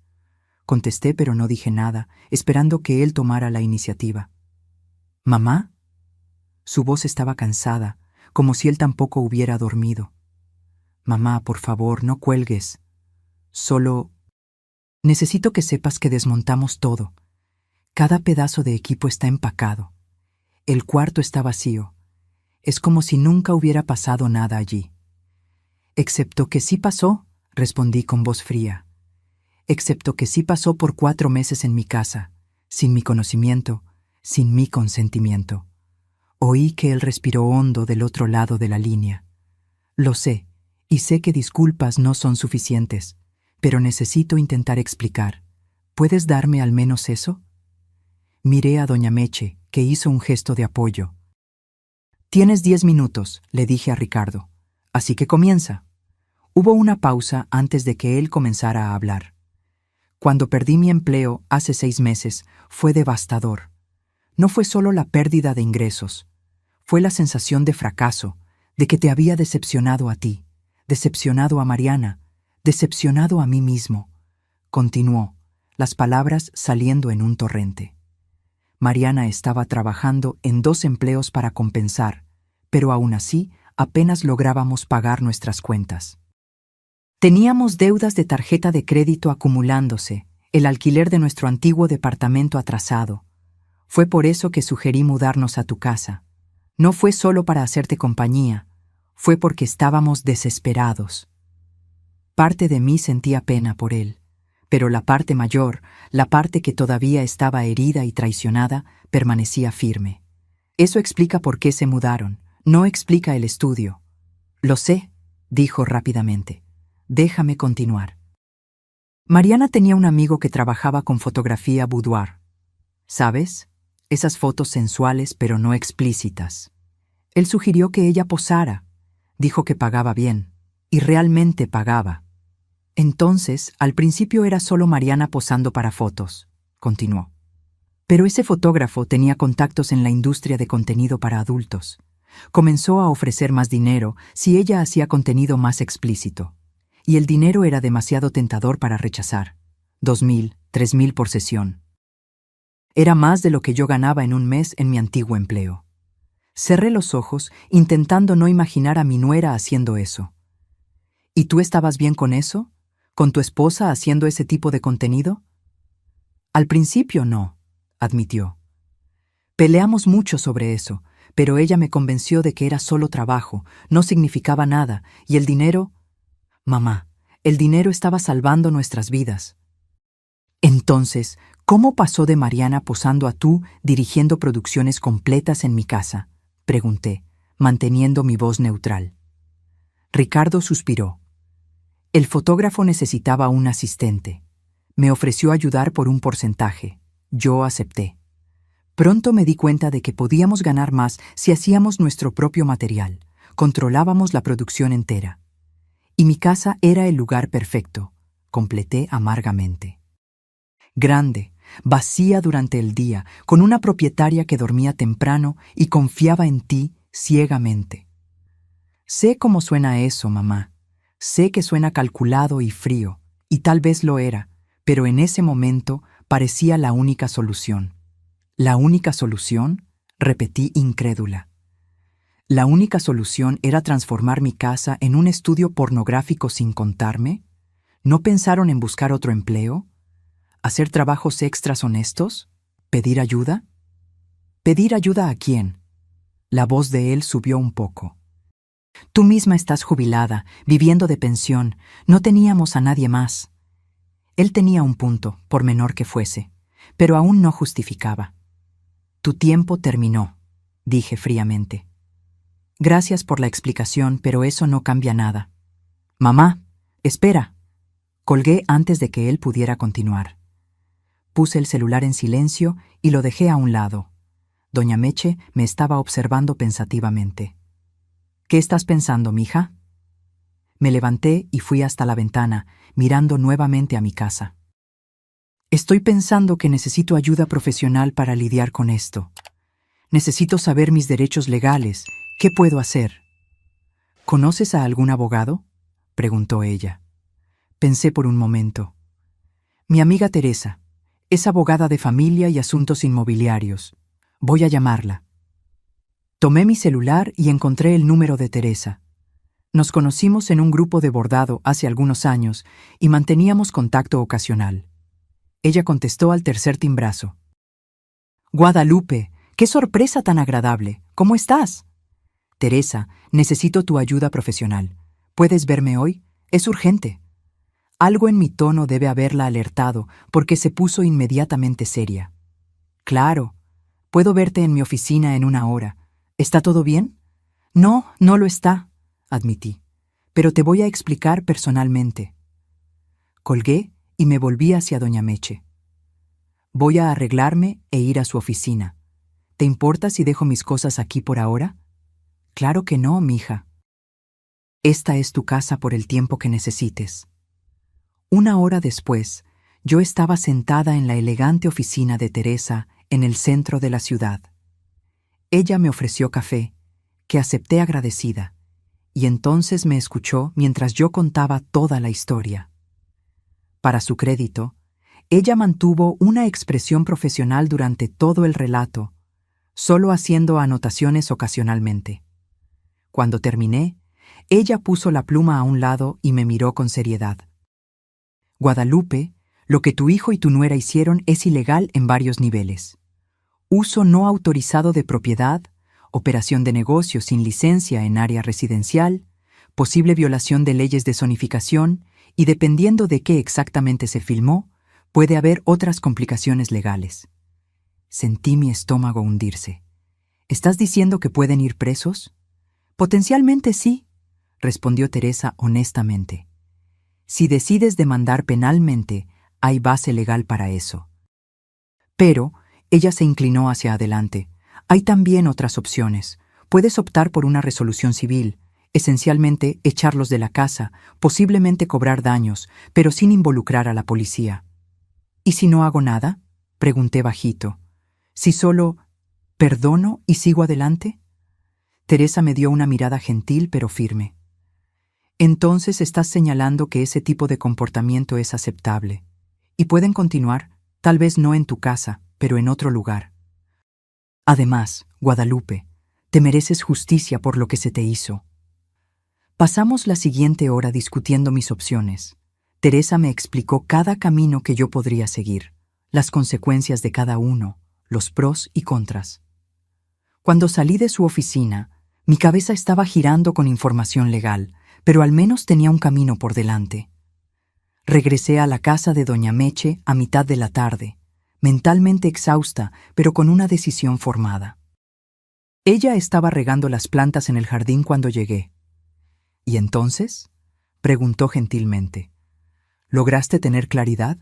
Contesté, pero no dije nada, esperando que él tomara la iniciativa. «¿Mamá?» Su voz estaba cansada, como si él tampoco hubiera dormido. «Mamá, por favor, no cuelgues. Solo necesito que sepas que desmontamos todo. Cada pedazo de equipo está empacado. El cuarto está vacío. Es como si nunca hubiera pasado nada allí». «Excepto que sí pasó», respondí con voz fría. «Excepto que sí pasó por 4 meses en mi casa, sin mi conocimiento, sin mi consentimiento». Oí que él respiró hondo del otro lado de la línea. «Lo sé, y sé que disculpas no son suficientes, pero necesito intentar explicar. ¿Puedes darme al menos eso?» Miré a doña Meche, que hizo un gesto de apoyo. «Tienes 10 minutos», le dije a Ricardo. «Así que comienza». Hubo una pausa antes de que él comenzara a hablar. «Cuando perdí mi empleo hace 6 meses, fue devastador. No fue solo la pérdida de ingresos. Fue la sensación de fracaso, de que te había decepcionado a ti, decepcionado a Mariana, decepcionado a mí mismo». Continuó, las palabras saliendo en un torrente. Mariana estaba trabajando en 2 empleos para compensar, pero aún así apenas lográbamos pagar nuestras cuentas. Teníamos deudas de tarjeta de crédito acumulándose, el alquiler de nuestro antiguo departamento atrasado. Fue por eso que sugerí mudarnos a tu casa. No fue solo para hacerte compañía, fue porque estábamos desesperados. Parte de mí sentía pena por él, pero la parte mayor, la parte que todavía estaba herida y traicionada, permanecía firme. Eso explica por qué se mudaron, no explica el estudio. «Lo sé», dijo rápidamente. «Déjame continuar». Mariana tenía un amigo que trabajaba con fotografía boudoir. ¿Sabes? Esas fotos sensuales pero no explícitas. Él sugirió que ella posara. Dijo que pagaba bien. Y realmente pagaba. Entonces, al principio era solo Mariana posando para fotos, continuó. Pero ese fotógrafo tenía contactos en la industria de contenido para adultos. Comenzó a ofrecer más dinero si ella hacía contenido más explícito. Y el dinero era demasiado tentador para rechazar. 2.000, 3.000 por sesión. Era más de lo que yo ganaba en un mes en mi antiguo empleo. Cerré los ojos, intentando no imaginar a mi nuera haciendo eso. ¿Y tú estabas bien con eso? ¿Con tu esposa haciendo ese tipo de contenido? Al principio no, admitió. Peleamos mucho sobre eso, pero ella me convenció de que era solo trabajo, no significaba nada, y el dinero... Mamá, el dinero estaba salvando nuestras vidas. Entonces, ¿cómo pasó de Mariana posando a tú dirigiendo producciones completas en mi casa?, pregunté, manteniendo mi voz neutral. Ricardo suspiró. El fotógrafo necesitaba un asistente. Me ofreció ayudar por un porcentaje. Yo acepté. Pronto me di cuenta de que podíamos ganar más si hacíamos nuestro propio material, controlábamos la producción entera. Y mi casa era el lugar perfecto, completé amargamente. Grande, vacía durante el día, con una propietaria que dormía temprano y confiaba en ti ciegamente. Sé cómo suena eso, mamá. Sé que suena calculado y frío, y tal vez lo era, pero en ese momento parecía la única solución. ¿La única solución? Repetí incrédula. ¿La única solución era transformar mi casa en un estudio pornográfico sin contarme? ¿No pensaron en buscar otro empleo? ¿Hacer trabajos extras honestos? ¿Pedir ayuda? ¿Pedir ayuda a quién? La voz de él subió un poco. Tú misma estás jubilada, viviendo de pensión. No teníamos a nadie más. Él tenía un punto, por menor que fuese, pero aún no justificaba. Tu tiempo terminó, dije fríamente. Gracias por la explicación, pero eso no cambia nada. Mamá, espera. Colgué antes de que él pudiera continuar. Puse el celular en silencio y lo dejé a un lado. Doña Meche me estaba observando pensativamente. ¿Qué estás pensando, mija? Me levanté y fui hasta la ventana, mirando nuevamente a mi casa. Estoy pensando que necesito ayuda profesional para lidiar con esto. Necesito saber mis derechos legales. ¿Qué puedo hacer? ¿Conoces a algún abogado? Preguntó ella. Pensé por un momento. Mi amiga Teresa. Es abogada de familia y asuntos inmobiliarios. Voy a llamarla. Tomé mi celular y encontré el número de Teresa. Nos conocimos en un grupo de bordado hace algunos años y manteníamos contacto ocasional. Ella contestó al tercer timbrazo. Guadalupe, qué sorpresa tan agradable. ¿Cómo estás? Teresa, necesito tu ayuda profesional. ¿Puedes verme hoy? Es urgente. Algo en mi tono debe haberla alertado porque se puso inmediatamente seria. Claro, puedo verte en mi oficina en 1 hora. ¿Está todo bien? No, no lo está, admití, pero te voy a explicar personalmente. Colgué y me volví hacia doña Meche. Voy a arreglarme e ir a su oficina. ¿Te importa si dejo mis cosas aquí por ahora? Claro que no, mija. Esta es tu casa por el tiempo que necesites. 1 hora después, yo estaba sentada en la elegante oficina de Teresa en el centro de la ciudad. Ella me ofreció café, que acepté agradecida, y entonces me escuchó mientras yo contaba toda la historia. Para su crédito, ella mantuvo una expresión profesional durante todo el relato, solo haciendo anotaciones ocasionalmente. Cuando terminé, ella puso la pluma a un lado y me miró con seriedad. Guadalupe, lo que tu hijo y tu nuera hicieron es ilegal en varios niveles. Uso no autorizado de propiedad, operación de negocio sin licencia en área residencial, posible violación de leyes de zonificación y dependiendo de qué exactamente se filmó, puede haber otras complicaciones legales. Sentí mi estómago hundirse. ¿Estás diciendo que pueden ir presos? Potencialmente sí, respondió Teresa honestamente. Si decides demandar penalmente, hay base legal para eso. Pero ella se inclinó hacia adelante. Hay también otras opciones. Puedes optar por una resolución civil, esencialmente echarlos de la casa, posiblemente cobrar daños, pero sin involucrar a la policía. ¿Y si no hago nada? Pregunté bajito. ¿Si solo perdono y sigo adelante? Teresa me dio una mirada gentil pero firme. Entonces estás señalando que ese tipo de comportamiento es aceptable. Y pueden continuar, tal vez no en tu casa, pero en otro lugar. Además, Guadalupe, te mereces justicia por lo que se te hizo. Pasamos la siguiente hora discutiendo mis opciones. Teresa me explicó cada camino que yo podría seguir, las consecuencias de cada uno, los pros y contras. Cuando salí de su oficina, mi cabeza estaba girando con información legal, pero al menos tenía un camino por delante. Regresé a la casa de doña Meche a mitad de la tarde, mentalmente exhausta, pero con una decisión formada. Ella estaba regando las plantas en el jardín cuando llegué. ¿Y entonces? Preguntó gentilmente. ¿Lograste tener claridad?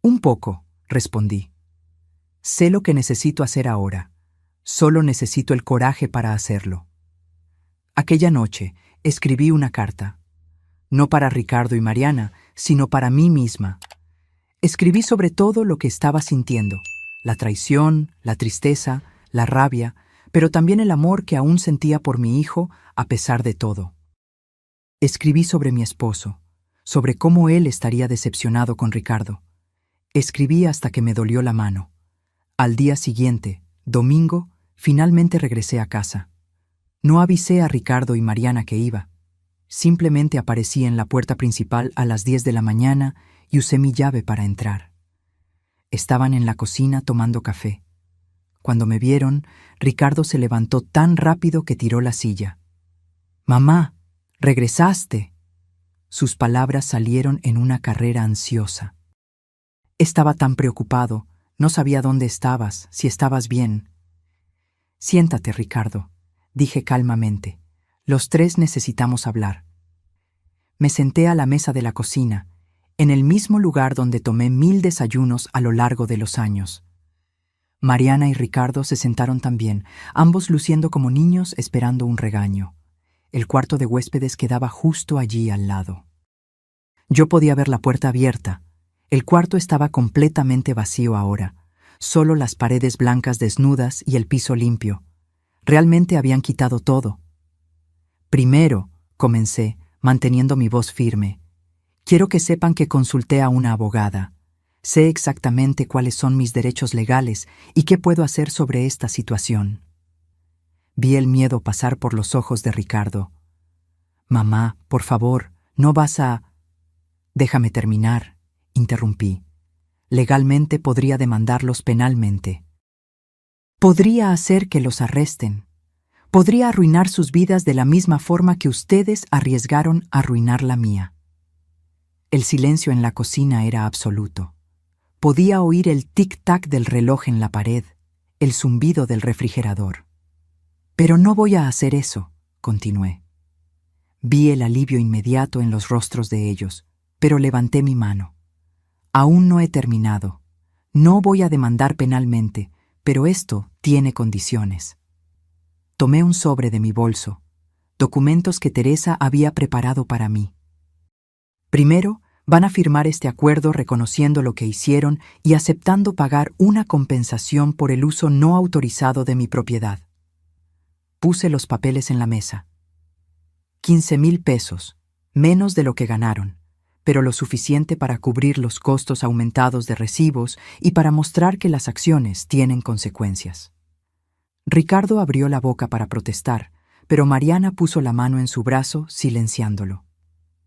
Un poco, respondí. Sé lo que necesito hacer ahora. Solo necesito el coraje para hacerlo. Aquella noche escribí una carta, no para Ricardo y Mariana, sino para mí misma. Escribí sobre todo lo que estaba sintiendo, la traición, la tristeza, la rabia, pero también el amor que aún sentía por mi hijo a pesar de todo. Escribí sobre mi esposo, sobre cómo él estaría decepcionado con Ricardo. Escribí hasta que me dolió la mano. Al día siguiente, domingo, finalmente regresé a casa. No avisé a Ricardo y Mariana que iba. Simplemente aparecí en la puerta principal a las 10 de la mañana y usé mi llave para entrar. Estaban en la cocina tomando café. Cuando me vieron, Ricardo se levantó tan rápido que tiró la silla. «Mamá, regresaste». Sus palabras salieron en una carrera ansiosa. Estaba tan preocupado, no sabía dónde estabas, si estabas bien. «Siéntate, Ricardo», dije calmamente. «Los tres necesitamos hablar». Me senté a la mesa de la cocina, en el mismo lugar donde tomé 1000 desayunos a lo largo de los años. Mariana y Ricardo se sentaron también, ambos luciendo como niños esperando un regaño. El cuarto de huéspedes quedaba justo allí al lado. Yo podía ver la puerta abierta. El cuarto estaba completamente vacío ahora, solo las paredes blancas desnudas y el piso limpio. Realmente habían quitado todo. «Primero», comencé, manteniendo mi voz firme, «quiero que sepan que consulté a una abogada. Sé exactamente cuáles son mis derechos legales y qué puedo hacer sobre esta situación». Vi el miedo pasar por los ojos de Ricardo. «Mamá, por favor, no vas a...» «Déjame terminar», interrumpí. «Legalmente podría demandarlos penalmente. Podría hacer que los arresten. Podría arruinar sus vidas de la misma forma que ustedes arriesgaron a arruinar la mía». El silencio en la cocina era absoluto. Podía oír el tic-tac del reloj en la pared, el zumbido del refrigerador. «Pero no voy a hacer eso», continué. Vi el alivio inmediato en los rostros de ellos, pero levanté mi mano. «Aún no he terminado. No voy a demandar penalmente, pero esto tiene condiciones». Tomé un sobre de mi bolso, documentos que Teresa había preparado para mí. «Primero, van a firmar este acuerdo reconociendo lo que hicieron y aceptando pagar una compensación por el uso no autorizado de mi propiedad». Puse los papeles en la mesa. 15,000 pesos, menos de lo que ganaron, pero lo suficiente para cubrir los costos aumentados de recibos y para mostrar que las acciones tienen consecuencias. Ricardo abrió la boca para protestar, pero Mariana puso la mano en su brazo, silenciándolo.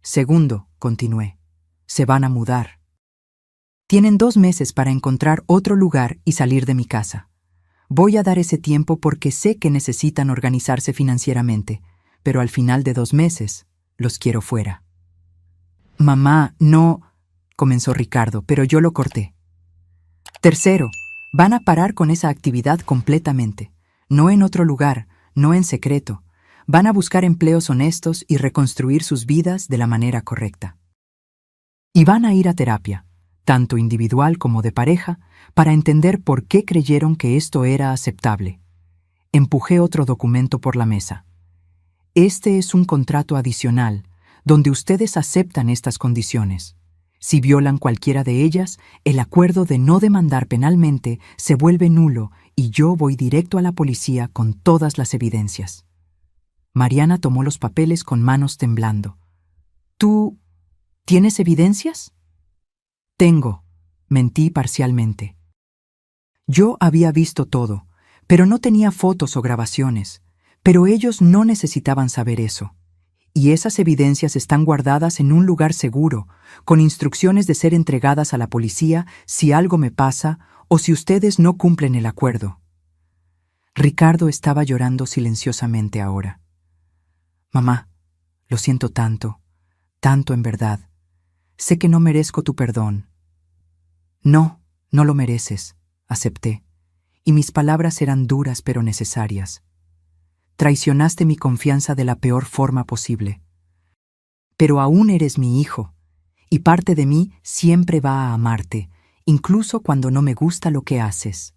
«Segundo», continué, «se van a mudar. Tienen 2 meses para encontrar otro lugar y salir de mi casa. Voy a dar ese tiempo porque sé que necesitan organizarse financieramente, pero al final de 2 meses los quiero fuera». «Mamá, no», comenzó Ricardo, pero yo lo corté. «Tercero, van a parar con esa actividad completamente. No en otro lugar, no en secreto. Van a buscar empleos honestos y reconstruir sus vidas de la manera correcta. Y van a ir a terapia, tanto individual como de pareja, para entender por qué creyeron que esto era aceptable». Empujé otro documento por la mesa. «Este es un contrato adicional, donde ustedes aceptan estas condiciones. Si violan cualquiera de ellas, el acuerdo de no demandar penalmente se vuelve nulo y yo voy directo a la policía con todas las evidencias». Mariana tomó los papeles con manos temblando. «¿Tú tienes evidencias?» «Tengo», mentí parcialmente. Yo había visto todo, pero no tenía fotos o grabaciones. Pero ellos no necesitaban saber eso. Y esas evidencias están guardadas en un lugar seguro, con instrucciones de ser entregadas a la policía si algo me pasa o si ustedes no cumplen el acuerdo. Ricardo estaba llorando silenciosamente ahora. «Mamá, lo siento tanto, tanto en verdad. Sé que no merezco tu perdón». «No, no lo mereces», acepté, y mis palabras eran duras pero necesarias. «Traicionaste mi confianza de la peor forma posible. Pero aún eres mi hijo, y parte de mí siempre va a amarte, incluso cuando no me gusta lo que haces».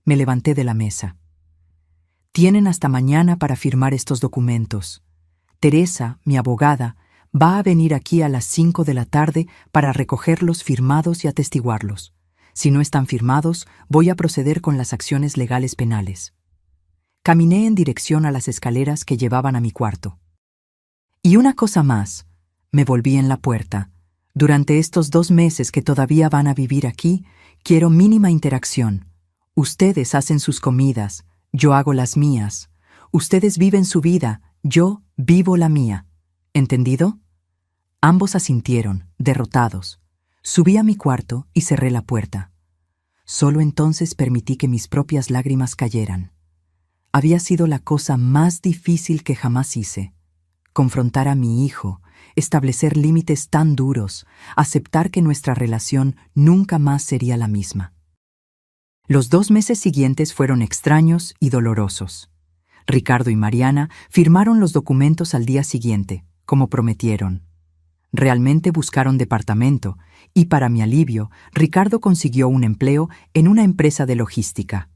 Me levanté de la mesa. Tienen hasta mañana para firmar estos documentos. Teresa, mi abogada, va a venir aquí a las 5 de la tarde para recogerlos firmados y atestiguarlos. Si no están firmados, voy a proceder con las acciones legales penales. Caminé en dirección a las escaleras que llevaban a mi cuarto. Y una cosa más, me volví en la puerta. Durante estos 2 meses que todavía van a vivir aquí, quiero mínima interacción. Ustedes hacen sus comidas, yo hago las mías. Ustedes viven su vida, yo vivo la mía. ¿Entendido? Ambos asintieron, derrotados. Subí a mi cuarto y cerré la puerta. Solo entonces permití que mis propias lágrimas cayeran. Había sido la cosa más difícil que jamás hice. Confrontar a mi hijo, establecer límites tan duros, aceptar que nuestra relación nunca más sería la misma. Los 2 meses siguientes fueron extraños y dolorosos. Ricardo y Mariana firmaron los documentos al día siguiente, como prometieron. Realmente buscaron departamento y, para mi alivio, Ricardo consiguió un empleo en una empresa de logística.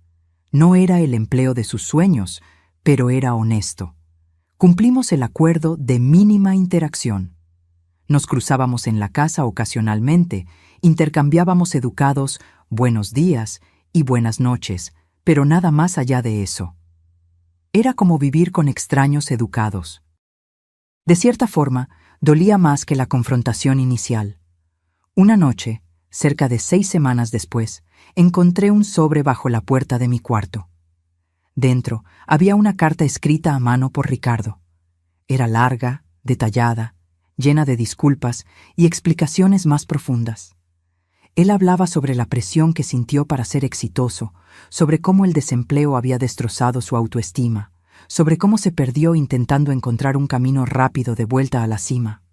No era el empleo de sus sueños, pero era honesto. Cumplimos el acuerdo de mínima interacción. Nos cruzábamos en la casa ocasionalmente, intercambiábamos educados buenos días y buenas noches, pero nada más allá de eso. Era como vivir con extraños educados. De cierta forma, dolía más que la confrontación inicial. Una noche, cerca de 6 semanas después, encontré un sobre bajo la puerta de mi cuarto. Dentro había una carta escrita a mano por Ricardo. Era larga, detallada, llena de disculpas y explicaciones más profundas. Él hablaba sobre la presión que sintió para ser exitoso, sobre cómo el desempleo había destrozado su autoestima, sobre cómo se perdió intentando encontrar un camino rápido de vuelta a la cima.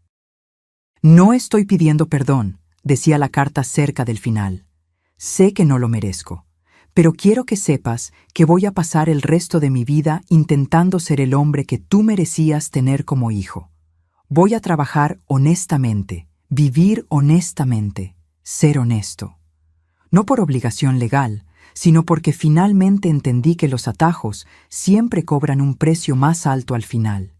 No estoy pidiendo perdón, decía la carta cerca del final. Sé que no lo merezco, pero quiero que sepas que voy a pasar el resto de mi vida intentando ser el hombre que tú merecías tener como hijo. Voy a trabajar honestamente, vivir honestamente, ser honesto. No por obligación legal, sino porque finalmente entendí que los atajos siempre cobran un precio más alto al final.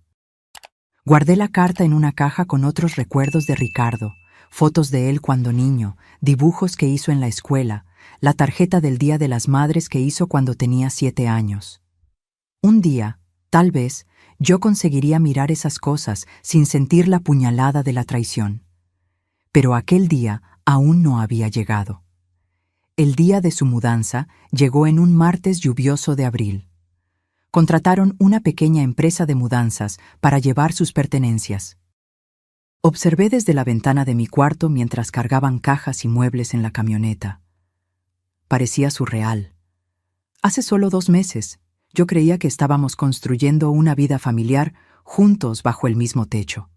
Guardé la carta en una caja con otros recuerdos de Ricardo, fotos de él cuando niño, dibujos que hizo en la escuela, la tarjeta del Día de las Madres que hizo cuando tenía 7 años. Un día, tal vez, yo conseguiría mirar esas cosas sin sentir la puñalada de la traición. Pero aquel día aún no había llegado. El día de su mudanza llegó en un martes lluvioso de abril. Contrataron una pequeña empresa de mudanzas para llevar sus pertenencias. Observé desde la ventana de mi cuarto mientras cargaban cajas y muebles en la camioneta. Parecía surreal. Hace solo 2 meses, yo creía que estábamos construyendo una vida familiar juntos bajo el mismo techo.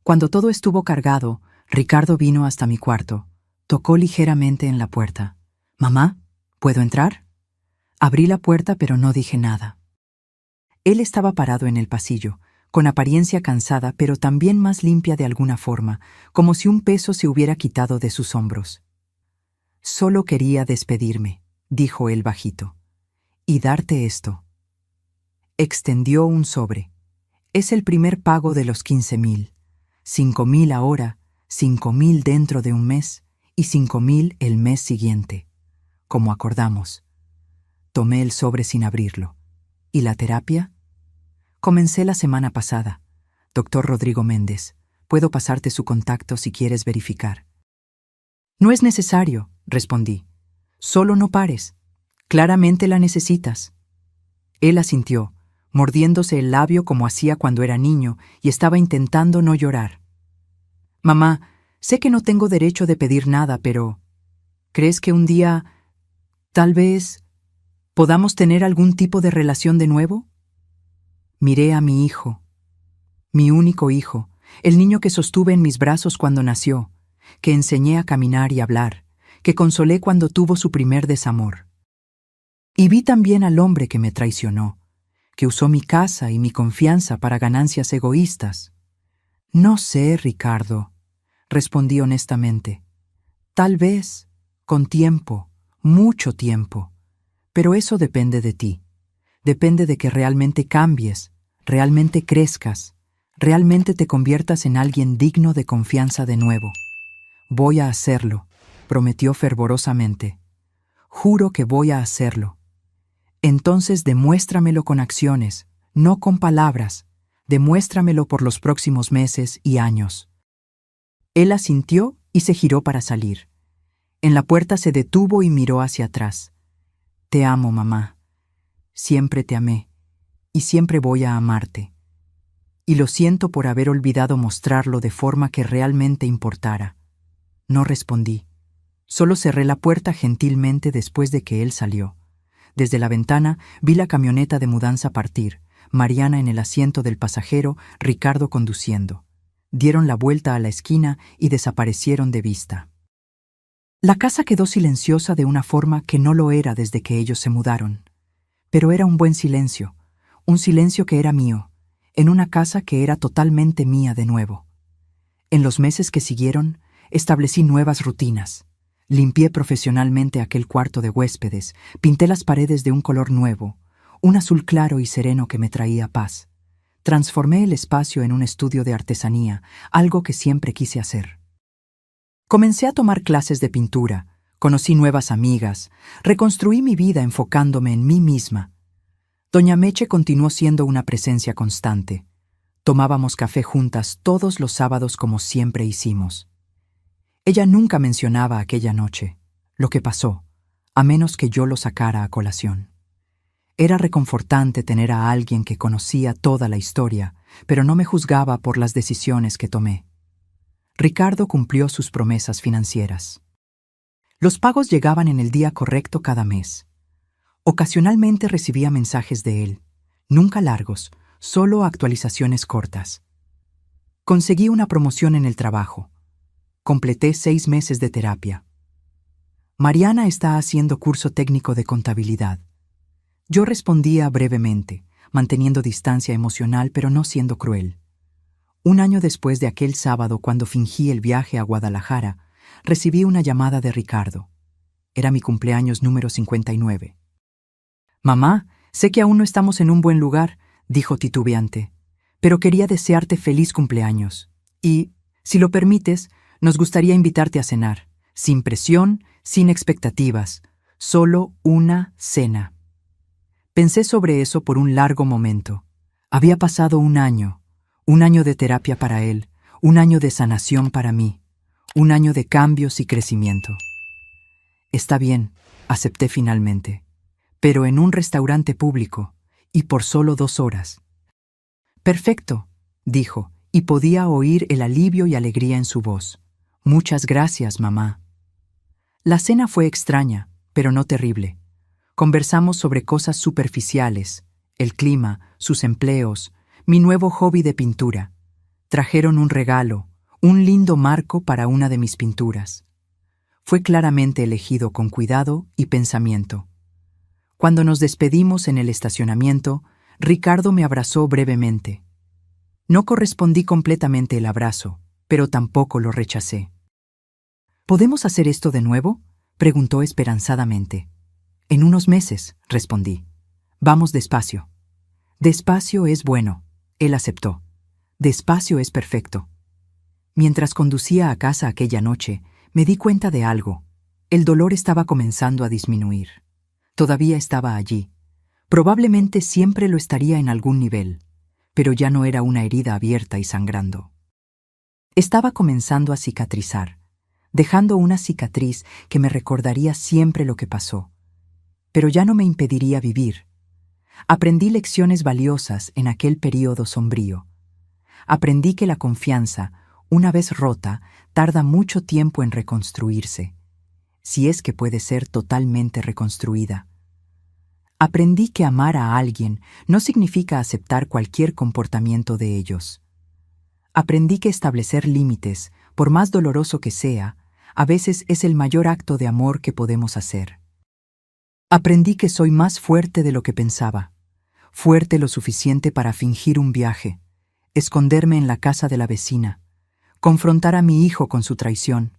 Cuando todo estuvo cargado, Ricardo vino hasta mi cuarto, tocó ligeramente en la puerta. «Mamá, ¿puedo entrar?» Abrí la puerta, pero no dije nada. Él estaba parado en el pasillo, con apariencia cansada, pero también más limpia de alguna forma, como si un peso se hubiera quitado de sus hombros. «Solo quería despedirme», dijo él bajito, «y darte esto». Extendió un sobre. «Es el primer pago de los 15,000. 5,000 ahora, 5,000 dentro de un mes y 5,000 el mes siguiente, como acordamos». Tomé el sobre sin abrirlo. ¿Y la terapia? Comencé la semana pasada. Doctor Rodrigo Méndez. Puedo pasarte su contacto si quieres verificar. No es necesario, respondí. Solo no pares. Claramente la necesitas. Él asintió, mordiéndose el labio como hacía cuando era niño y estaba intentando no llorar. Mamá, sé que no tengo derecho de pedir nada, pero ¿crees que un día, tal vez, podamos tener algún tipo de relación de nuevo? Miré a mi hijo, mi único hijo, el niño que sostuve en mis brazos cuando nació, que enseñé a caminar y hablar, que consolé cuando tuvo su primer desamor. Y vi también al hombre que me traicionó, que usó mi casa y mi confianza para ganancias egoístas. No sé, Ricardo, respondí honestamente. Tal vez, con tiempo, mucho tiempo, Pero eso depende de ti. Depende de que realmente cambies, realmente crezcas, realmente te conviertas en alguien digno de confianza de nuevo. Voy a hacerlo, prometió fervorosamente. Juro que voy a hacerlo. Entonces demuéstramelo con acciones, no con palabras. Demuéstramelo por los próximos meses y años. Él asintió y se giró para salir. En la puerta se detuvo y miró hacia atrás. Te amo, mamá. Siempre te amé, y siempre voy a amarte. Y lo siento por haber olvidado mostrarlo de forma que realmente importara. No respondí. Solo cerré la puerta gentilmente después de que él salió. Desde la ventana vi la camioneta de mudanza partir, Mariana en el asiento del pasajero, Ricardo conduciendo. Dieron la vuelta a la esquina y desaparecieron de vista. La casa quedó silenciosa de una forma que no lo era desde que ellos se mudaron. Pero era un buen silencio, un silencio que era mío, en una casa que era totalmente mía de nuevo. En los meses que siguieron, establecí nuevas rutinas. Limpié profesionalmente aquel cuarto de huéspedes, pinté las paredes de un color nuevo, un azul claro y sereno que me traía paz. Transformé el espacio en un estudio de artesanía, algo que siempre quise hacer. Comencé a tomar clases de pintura, conocí nuevas amigas, reconstruí mi vida enfocándome en mí misma. Doña Meche continuó siendo una presencia constante. Tomábamos café juntas todos los sábados como siempre hicimos. Ella nunca mencionaba aquella noche, lo que pasó, a menos que yo lo sacara a colación. Era reconfortante tener a alguien que conocía toda la historia, pero no me juzgaba por las decisiones que tomé. Ricardo cumplió sus promesas financieras. Los pagos llegaban en el día correcto cada mes. Ocasionalmente recibía mensajes de él, nunca largos, solo actualizaciones cortas. Conseguí una promoción en el trabajo. Completé 6 meses de terapia. Mariana está haciendo curso técnico de contabilidad. Yo respondía brevemente, manteniendo distancia emocional pero no siendo cruel. Un año después de aquel sábado cuando fingí el viaje a Guadalajara, recibí una llamada de Ricardo. Era mi cumpleaños número 59. «Mamá, sé que aún no estamos en un buen lugar», dijo titubeante, «pero quería desearte feliz cumpleaños. Y, si lo permites, nos gustaría invitarte a cenar, sin presión, sin expectativas, solo una cena». Pensé sobre eso por un largo momento. Había pasado un año de terapia para él, un año de sanación para mí, un año de cambios y crecimiento. «Está bien», acepté finalmente, «pero en un restaurante público, y por solo 2 horas». «Perfecto», dijo, y podía oír el alivio y alegría en su voz. «Muchas gracias, mamá». La cena fue extraña, pero no terrible. Conversamos sobre cosas superficiales, el clima, sus empleos, mi nuevo hobby de pintura. Trajeron un regalo, un lindo marco para una de mis pinturas. Fue claramente elegido con cuidado y pensamiento. Cuando nos despedimos en el estacionamiento, Ricardo me abrazó brevemente. No correspondí completamente el abrazo, pero tampoco lo rechacé. «¿Podemos hacer esto de nuevo?», preguntó esperanzadamente. «En unos meses», respondí. «Vamos despacio». «Despacio es bueno», él aceptó. «Despacio es perfecto». Mientras conducía a casa aquella noche, me di cuenta de algo. El dolor estaba comenzando a disminuir. Todavía estaba allí. Probablemente siempre lo estaría en algún nivel, pero ya no era una herida abierta y sangrando. Estaba comenzando a cicatrizar, dejando una cicatriz que me recordaría siempre lo que pasó. Pero ya no me impediría vivir. Aprendí lecciones valiosas en aquel período sombrío. Aprendí que la confianza, una vez rota, tarda mucho tiempo en reconstruirse, si es que puede ser totalmente reconstruida. Aprendí que amar a alguien no significa aceptar cualquier comportamiento de ellos. Aprendí que establecer límites, por más doloroso que sea, a veces es el mayor acto de amor que podemos hacer. Aprendí que soy más fuerte de lo que pensaba, fuerte lo suficiente para fingir un viaje, esconderme en la casa de la vecina, confrontar a mi hijo con su traición,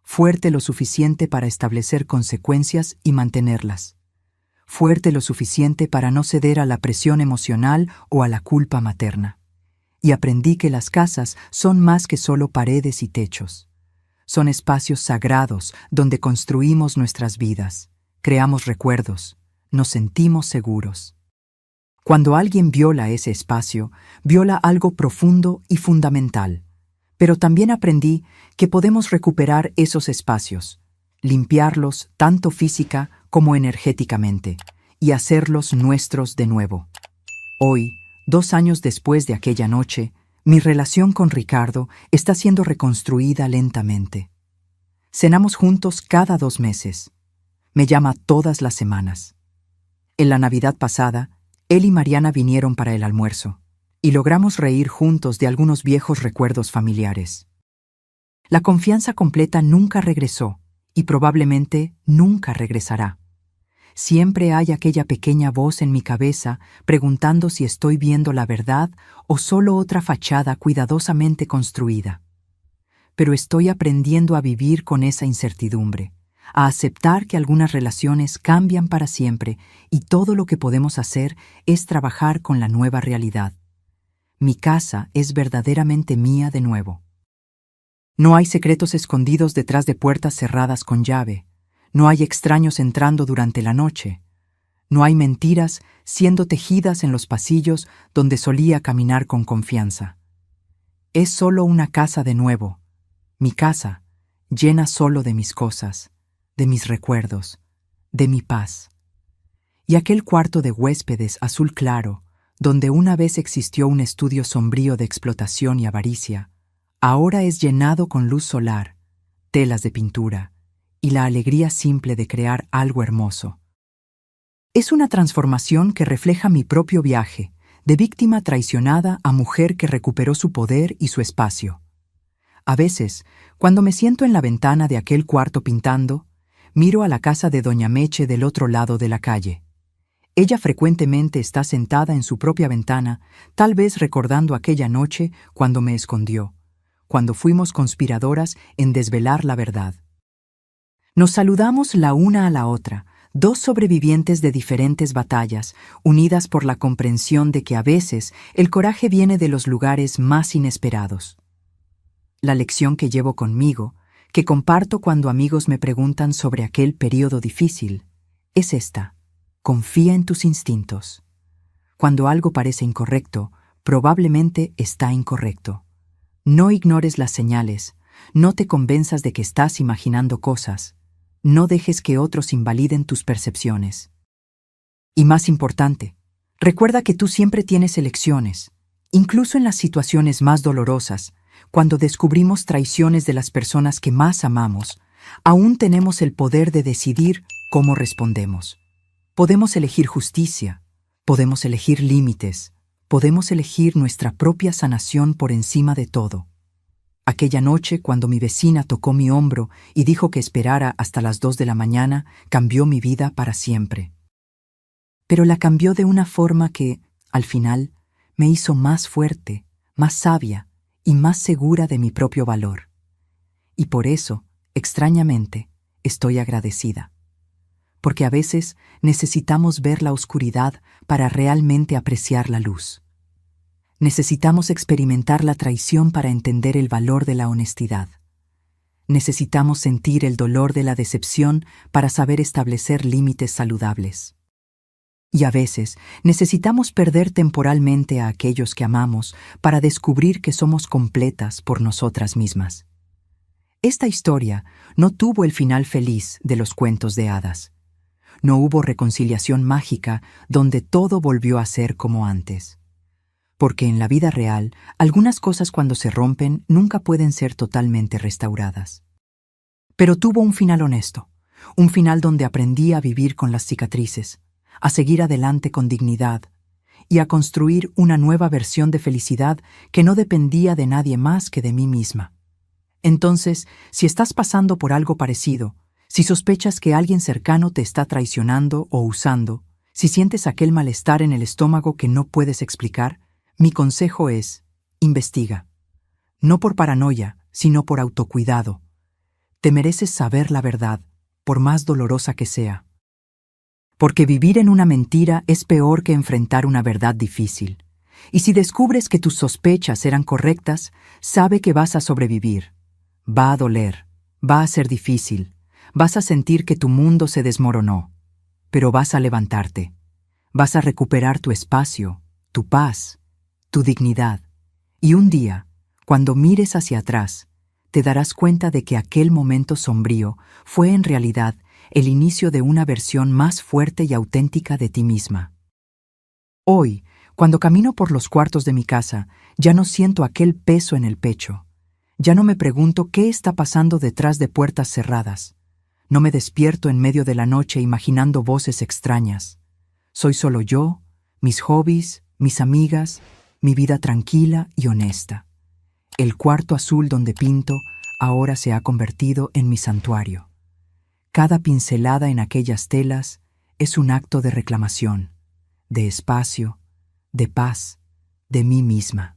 fuerte lo suficiente para establecer consecuencias y mantenerlas, fuerte lo suficiente para no ceder a la presión emocional o a la culpa materna. Y aprendí que las casas son más que solo paredes y techos. Son espacios sagrados donde construimos nuestras vidas, creamos recuerdos, nos sentimos seguros. Cuando alguien viola ese espacio, viola algo profundo y fundamental. Pero también aprendí que podemos recuperar esos espacios, limpiarlos tanto física como energéticamente, y hacerlos nuestros de nuevo. Hoy, 2 años después de aquella noche, mi relación con Ricardo está siendo reconstruida lentamente. Cenamos juntos cada 2 meses. Me llama todas las semanas. En la Navidad pasada, él y Mariana vinieron para el almuerzo, y logramos reír juntos de algunos viejos recuerdos familiares. La confianza completa nunca regresó, y probablemente nunca regresará. Siempre hay aquella pequeña voz en mi cabeza preguntando si estoy viendo la verdad o solo otra fachada cuidadosamente construida. Pero estoy aprendiendo a vivir con esa incertidumbre, a aceptar que algunas relaciones cambian para siempre y todo lo que podemos hacer es trabajar con la nueva realidad. Mi casa es verdaderamente mía de nuevo. No hay secretos escondidos detrás de puertas cerradas con llave. No hay extraños entrando durante la noche. No hay mentiras siendo tejidas en los pasillos donde solía caminar con confianza. Es solo una casa de nuevo. Mi casa, llena solo de mis cosas, de mis recuerdos, de mi paz. Y aquel cuarto de huéspedes azul claro, donde una vez existió un estudio sombrío de explotación y avaricia, ahora es llenado con luz solar, telas de pintura, y la alegría simple de crear algo hermoso. Es una transformación que refleja mi propio viaje, de víctima traicionada a mujer que recuperó su poder y su espacio. A veces, cuando me siento en la ventana de aquel cuarto pintando, miro a la casa de Doña Meche del otro lado de la calle. Ella frecuentemente está sentada en su propia ventana, tal vez recordando aquella noche cuando me escondió, cuando fuimos conspiradoras en desvelar la verdad. Nos saludamos la una a la otra, 2 sobrevivientes de diferentes batallas, unidas por la comprensión de que a veces el coraje viene de los lugares más inesperados. La lección que llevo conmigo, que comparto cuando amigos me preguntan sobre aquel periodo difícil, es esta: confía en tus instintos. Cuando algo parece incorrecto, probablemente está incorrecto. No ignores las señales, no te convenzas de que estás imaginando cosas. No dejes que otros invaliden tus percepciones. Y más importante, recuerda que tú siempre tienes elecciones, incluso en las situaciones más dolorosas, cuando descubrimos traiciones de las personas que más amamos, aún tenemos el poder de decidir cómo respondemos. Podemos elegir justicia, podemos elegir límites, podemos elegir nuestra propia sanación por encima de todo. Aquella noche, cuando mi vecina tocó mi hombro y dijo que esperara hasta las 2 de la mañana, cambió mi vida para siempre. Pero la cambió de una forma que, al final, me hizo más fuerte, más sabia y más segura de mi propio valor. Y por eso, extrañamente, estoy agradecida. Porque a veces necesitamos ver la oscuridad para realmente apreciar la luz. Necesitamos experimentar la traición para entender el valor de la honestidad. Necesitamos sentir el dolor de la decepción para saber establecer límites saludables. Y a veces necesitamos perder temporalmente a aquellos que amamos para descubrir que somos completas por nosotras mismas. Esta historia no tuvo el final feliz de los cuentos de hadas. No hubo reconciliación mágica donde todo volvió a ser como antes. Porque en la vida real, algunas cosas cuando se rompen nunca pueden ser totalmente restauradas. Pero tuvo un final honesto, un final donde aprendí a vivir con las cicatrices, a seguir adelante con dignidad y a construir una nueva versión de felicidad que no dependía de nadie más que de mí misma. Entonces, si estás pasando por algo parecido, si sospechas que alguien cercano te está traicionando o usando, si sientes aquel malestar en el estómago que no puedes explicar, mi consejo es: investiga. No por paranoia, sino por autocuidado. Te mereces saber la verdad, por más dolorosa que sea. Porque vivir en una mentira es peor que enfrentar una verdad difícil. Y si descubres que tus sospechas eran correctas, sabe que vas a sobrevivir. Va a doler, va a ser difícil, vas a sentir que tu mundo se desmoronó, pero vas a levantarte. Vas a recuperar tu espacio, tu paz, tu dignidad. Y un día, cuando mires hacia atrás, te darás cuenta de que aquel momento sombrío fue en realidad el inicio de una versión más fuerte y auténtica de ti misma. Hoy, cuando camino por los cuartos de mi casa, ya no siento aquel peso en el pecho. Ya no me pregunto qué está pasando detrás de puertas cerradas. No me despierto en medio de la noche imaginando voces extrañas. Soy solo yo, mis hobbies, mis amigas, mi vida tranquila y honesta. El cuarto azul donde pinto ahora se ha convertido en mi santuario. Cada pincelada en aquellas telas es un acto de reclamación, de espacio, de paz, de mí misma.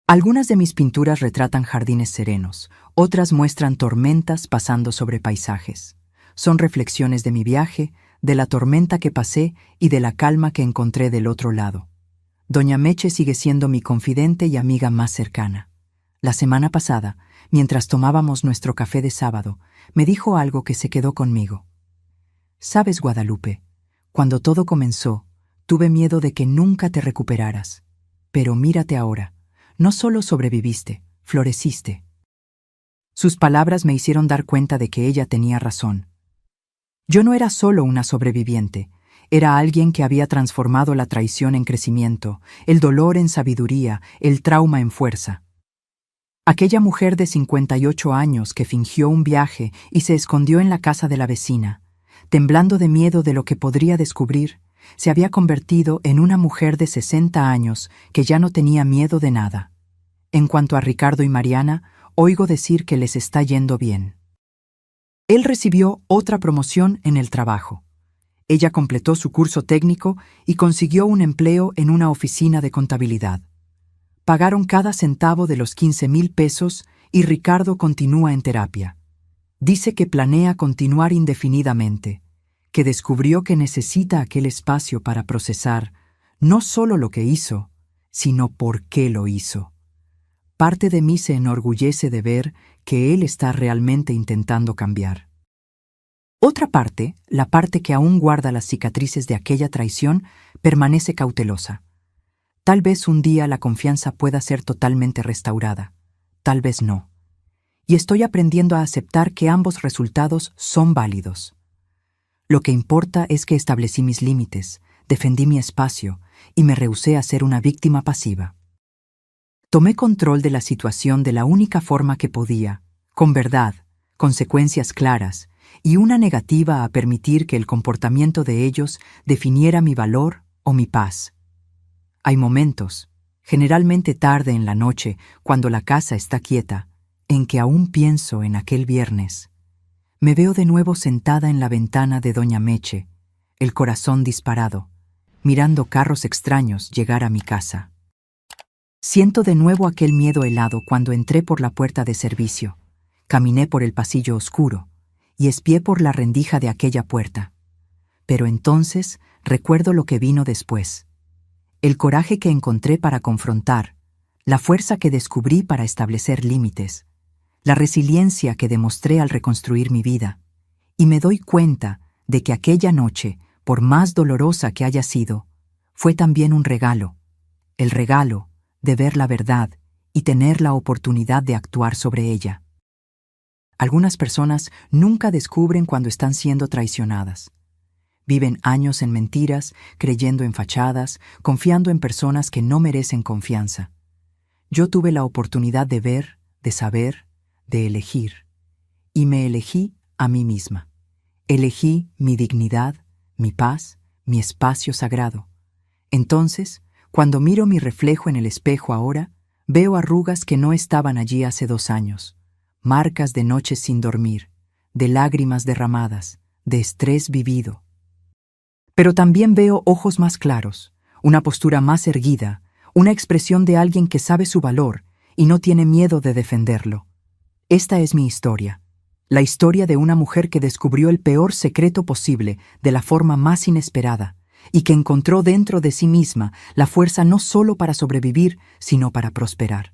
Algunas de mis pinturas retratan jardines serenos, otras muestran tormentas pasando sobre paisajes. Son reflexiones de mi viaje, de la tormenta que pasé y de la calma que encontré del otro lado. Doña Meche sigue siendo mi confidente y amiga más cercana. La semana pasada, mientras tomábamos nuestro café de sábado, me dijo algo que se quedó conmigo. «Sabes, Guadalupe, cuando todo comenzó, tuve miedo de que nunca te recuperaras. Pero mírate ahora, no solo sobreviviste, floreciste». Sus palabras me hicieron dar cuenta de que ella tenía razón. Yo no era solo una sobreviviente, era alguien que había transformado la traición en crecimiento, el dolor en sabiduría, el trauma en fuerza. Aquella mujer de 58 años que fingió un viaje y se escondió en la casa de la vecina, temblando de miedo de lo que podría descubrir, se había convertido en una mujer de 60 años que ya no tenía miedo de nada. En cuanto a Ricardo y Mariana, oigo decir que les está yendo bien. Él recibió otra promoción en el trabajo. Ella completó su curso técnico y consiguió un empleo en una oficina de contabilidad. Pagaron cada centavo de los 15,000 pesos y Ricardo continúa en terapia. Dice que planea continuar indefinidamente, que descubrió que necesita aquel espacio para procesar no solo lo que hizo, sino por qué lo hizo. Parte de mí se enorgullece de ver que él está realmente intentando cambiar. Otra parte, la parte que aún guarda las cicatrices de aquella traición, permanece cautelosa. Tal vez un día la confianza pueda ser totalmente restaurada, tal vez no. Y estoy aprendiendo a aceptar que ambos resultados son válidos. Lo que importa es que establecí mis límites, defendí mi espacio y me rehusé a ser una víctima pasiva. Tomé control de la situación de la única forma que podía, con verdad, consecuencias claras y una negativa a permitir que el comportamiento de ellos definiera mi valor o mi paz. Hay momentos, generalmente tarde en la noche, cuando la casa está quieta, en que aún pienso en aquel viernes. Me veo de nuevo sentada en la ventana de Doña Meche, el corazón disparado, mirando carros extraños llegar a mi casa. Siento de nuevo aquel miedo helado cuando entré por la puerta de servicio, caminé por el pasillo oscuro y espié por la rendija de aquella puerta. Pero entonces recuerdo lo que vino después. El coraje que encontré para confrontar, la fuerza que descubrí para establecer límites, la resiliencia que demostré al reconstruir mi vida, y me doy cuenta de que aquella noche, por más dolorosa que haya sido, fue también un regalo, el regalo de ver la verdad y tener la oportunidad de actuar sobre ella. Algunas personas nunca descubren cuando están siendo traicionadas. Viven años en mentiras, creyendo en fachadas, confiando en personas que no merecen confianza. Yo tuve la oportunidad de ver, de saber, de elegir. Y me elegí a mí misma. Elegí mi dignidad, mi paz, mi espacio sagrado. Entonces, cuando miro mi reflejo en el espejo ahora, veo arrugas que no estaban allí hace 2 años, marcas de noches sin dormir, de lágrimas derramadas, de estrés vivido. Pero también veo ojos más claros, una postura más erguida, una expresión de alguien que sabe su valor y no tiene miedo de defenderlo. Esta es mi historia, La historia de una mujer que descubrió el peor secreto posible de la forma más inesperada y que encontró dentro de sí misma la fuerza no solo para sobrevivir, sino para prosperar.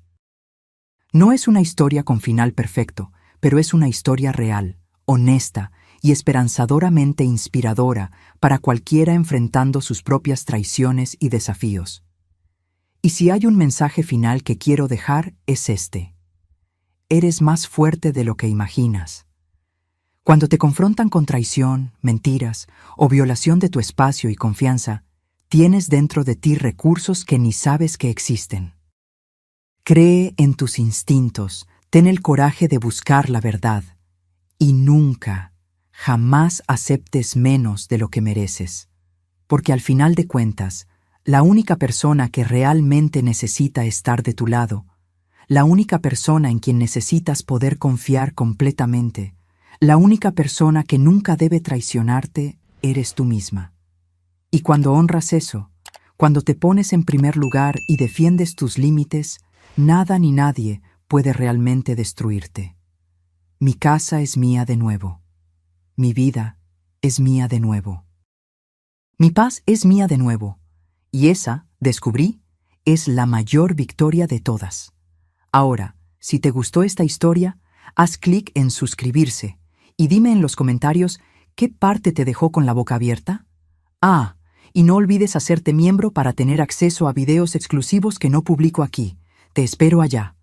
No es una historia con final perfecto, pero es una historia real, honesta y esperanzadoramente inspiradora para cualquiera enfrentando sus propias traiciones y desafíos. Y si hay un mensaje final que quiero dejar, es este: eres más fuerte de lo que imaginas. Cuando te confrontan con traición, mentiras o violación de tu espacio y confianza, tienes dentro de ti recursos que ni sabes que existen. Cree en tus instintos, ten el coraje de buscar la verdad y nunca, jamás aceptes menos de lo que mereces, porque al final de cuentas, la única persona que realmente necesita estar de tu lado, la única persona en quien necesitas poder confiar completamente, la única persona que nunca debe traicionarte, eres tú misma. Y cuando honras eso, cuando te pones en primer lugar y defiendes tus límites, nada ni nadie puede realmente destruirte. Mi casa es mía de nuevo. Mi vida es mía de nuevo. Mi paz es mía de nuevo. Y esa, descubrí, es la mayor victoria de todas. Ahora, si te gustó esta historia, haz clic en suscribirse y dime en los comentarios qué parte te dejó con la boca abierta. Y no olvides hacerte miembro para tener acceso a videos exclusivos que no publico aquí. Te espero allá.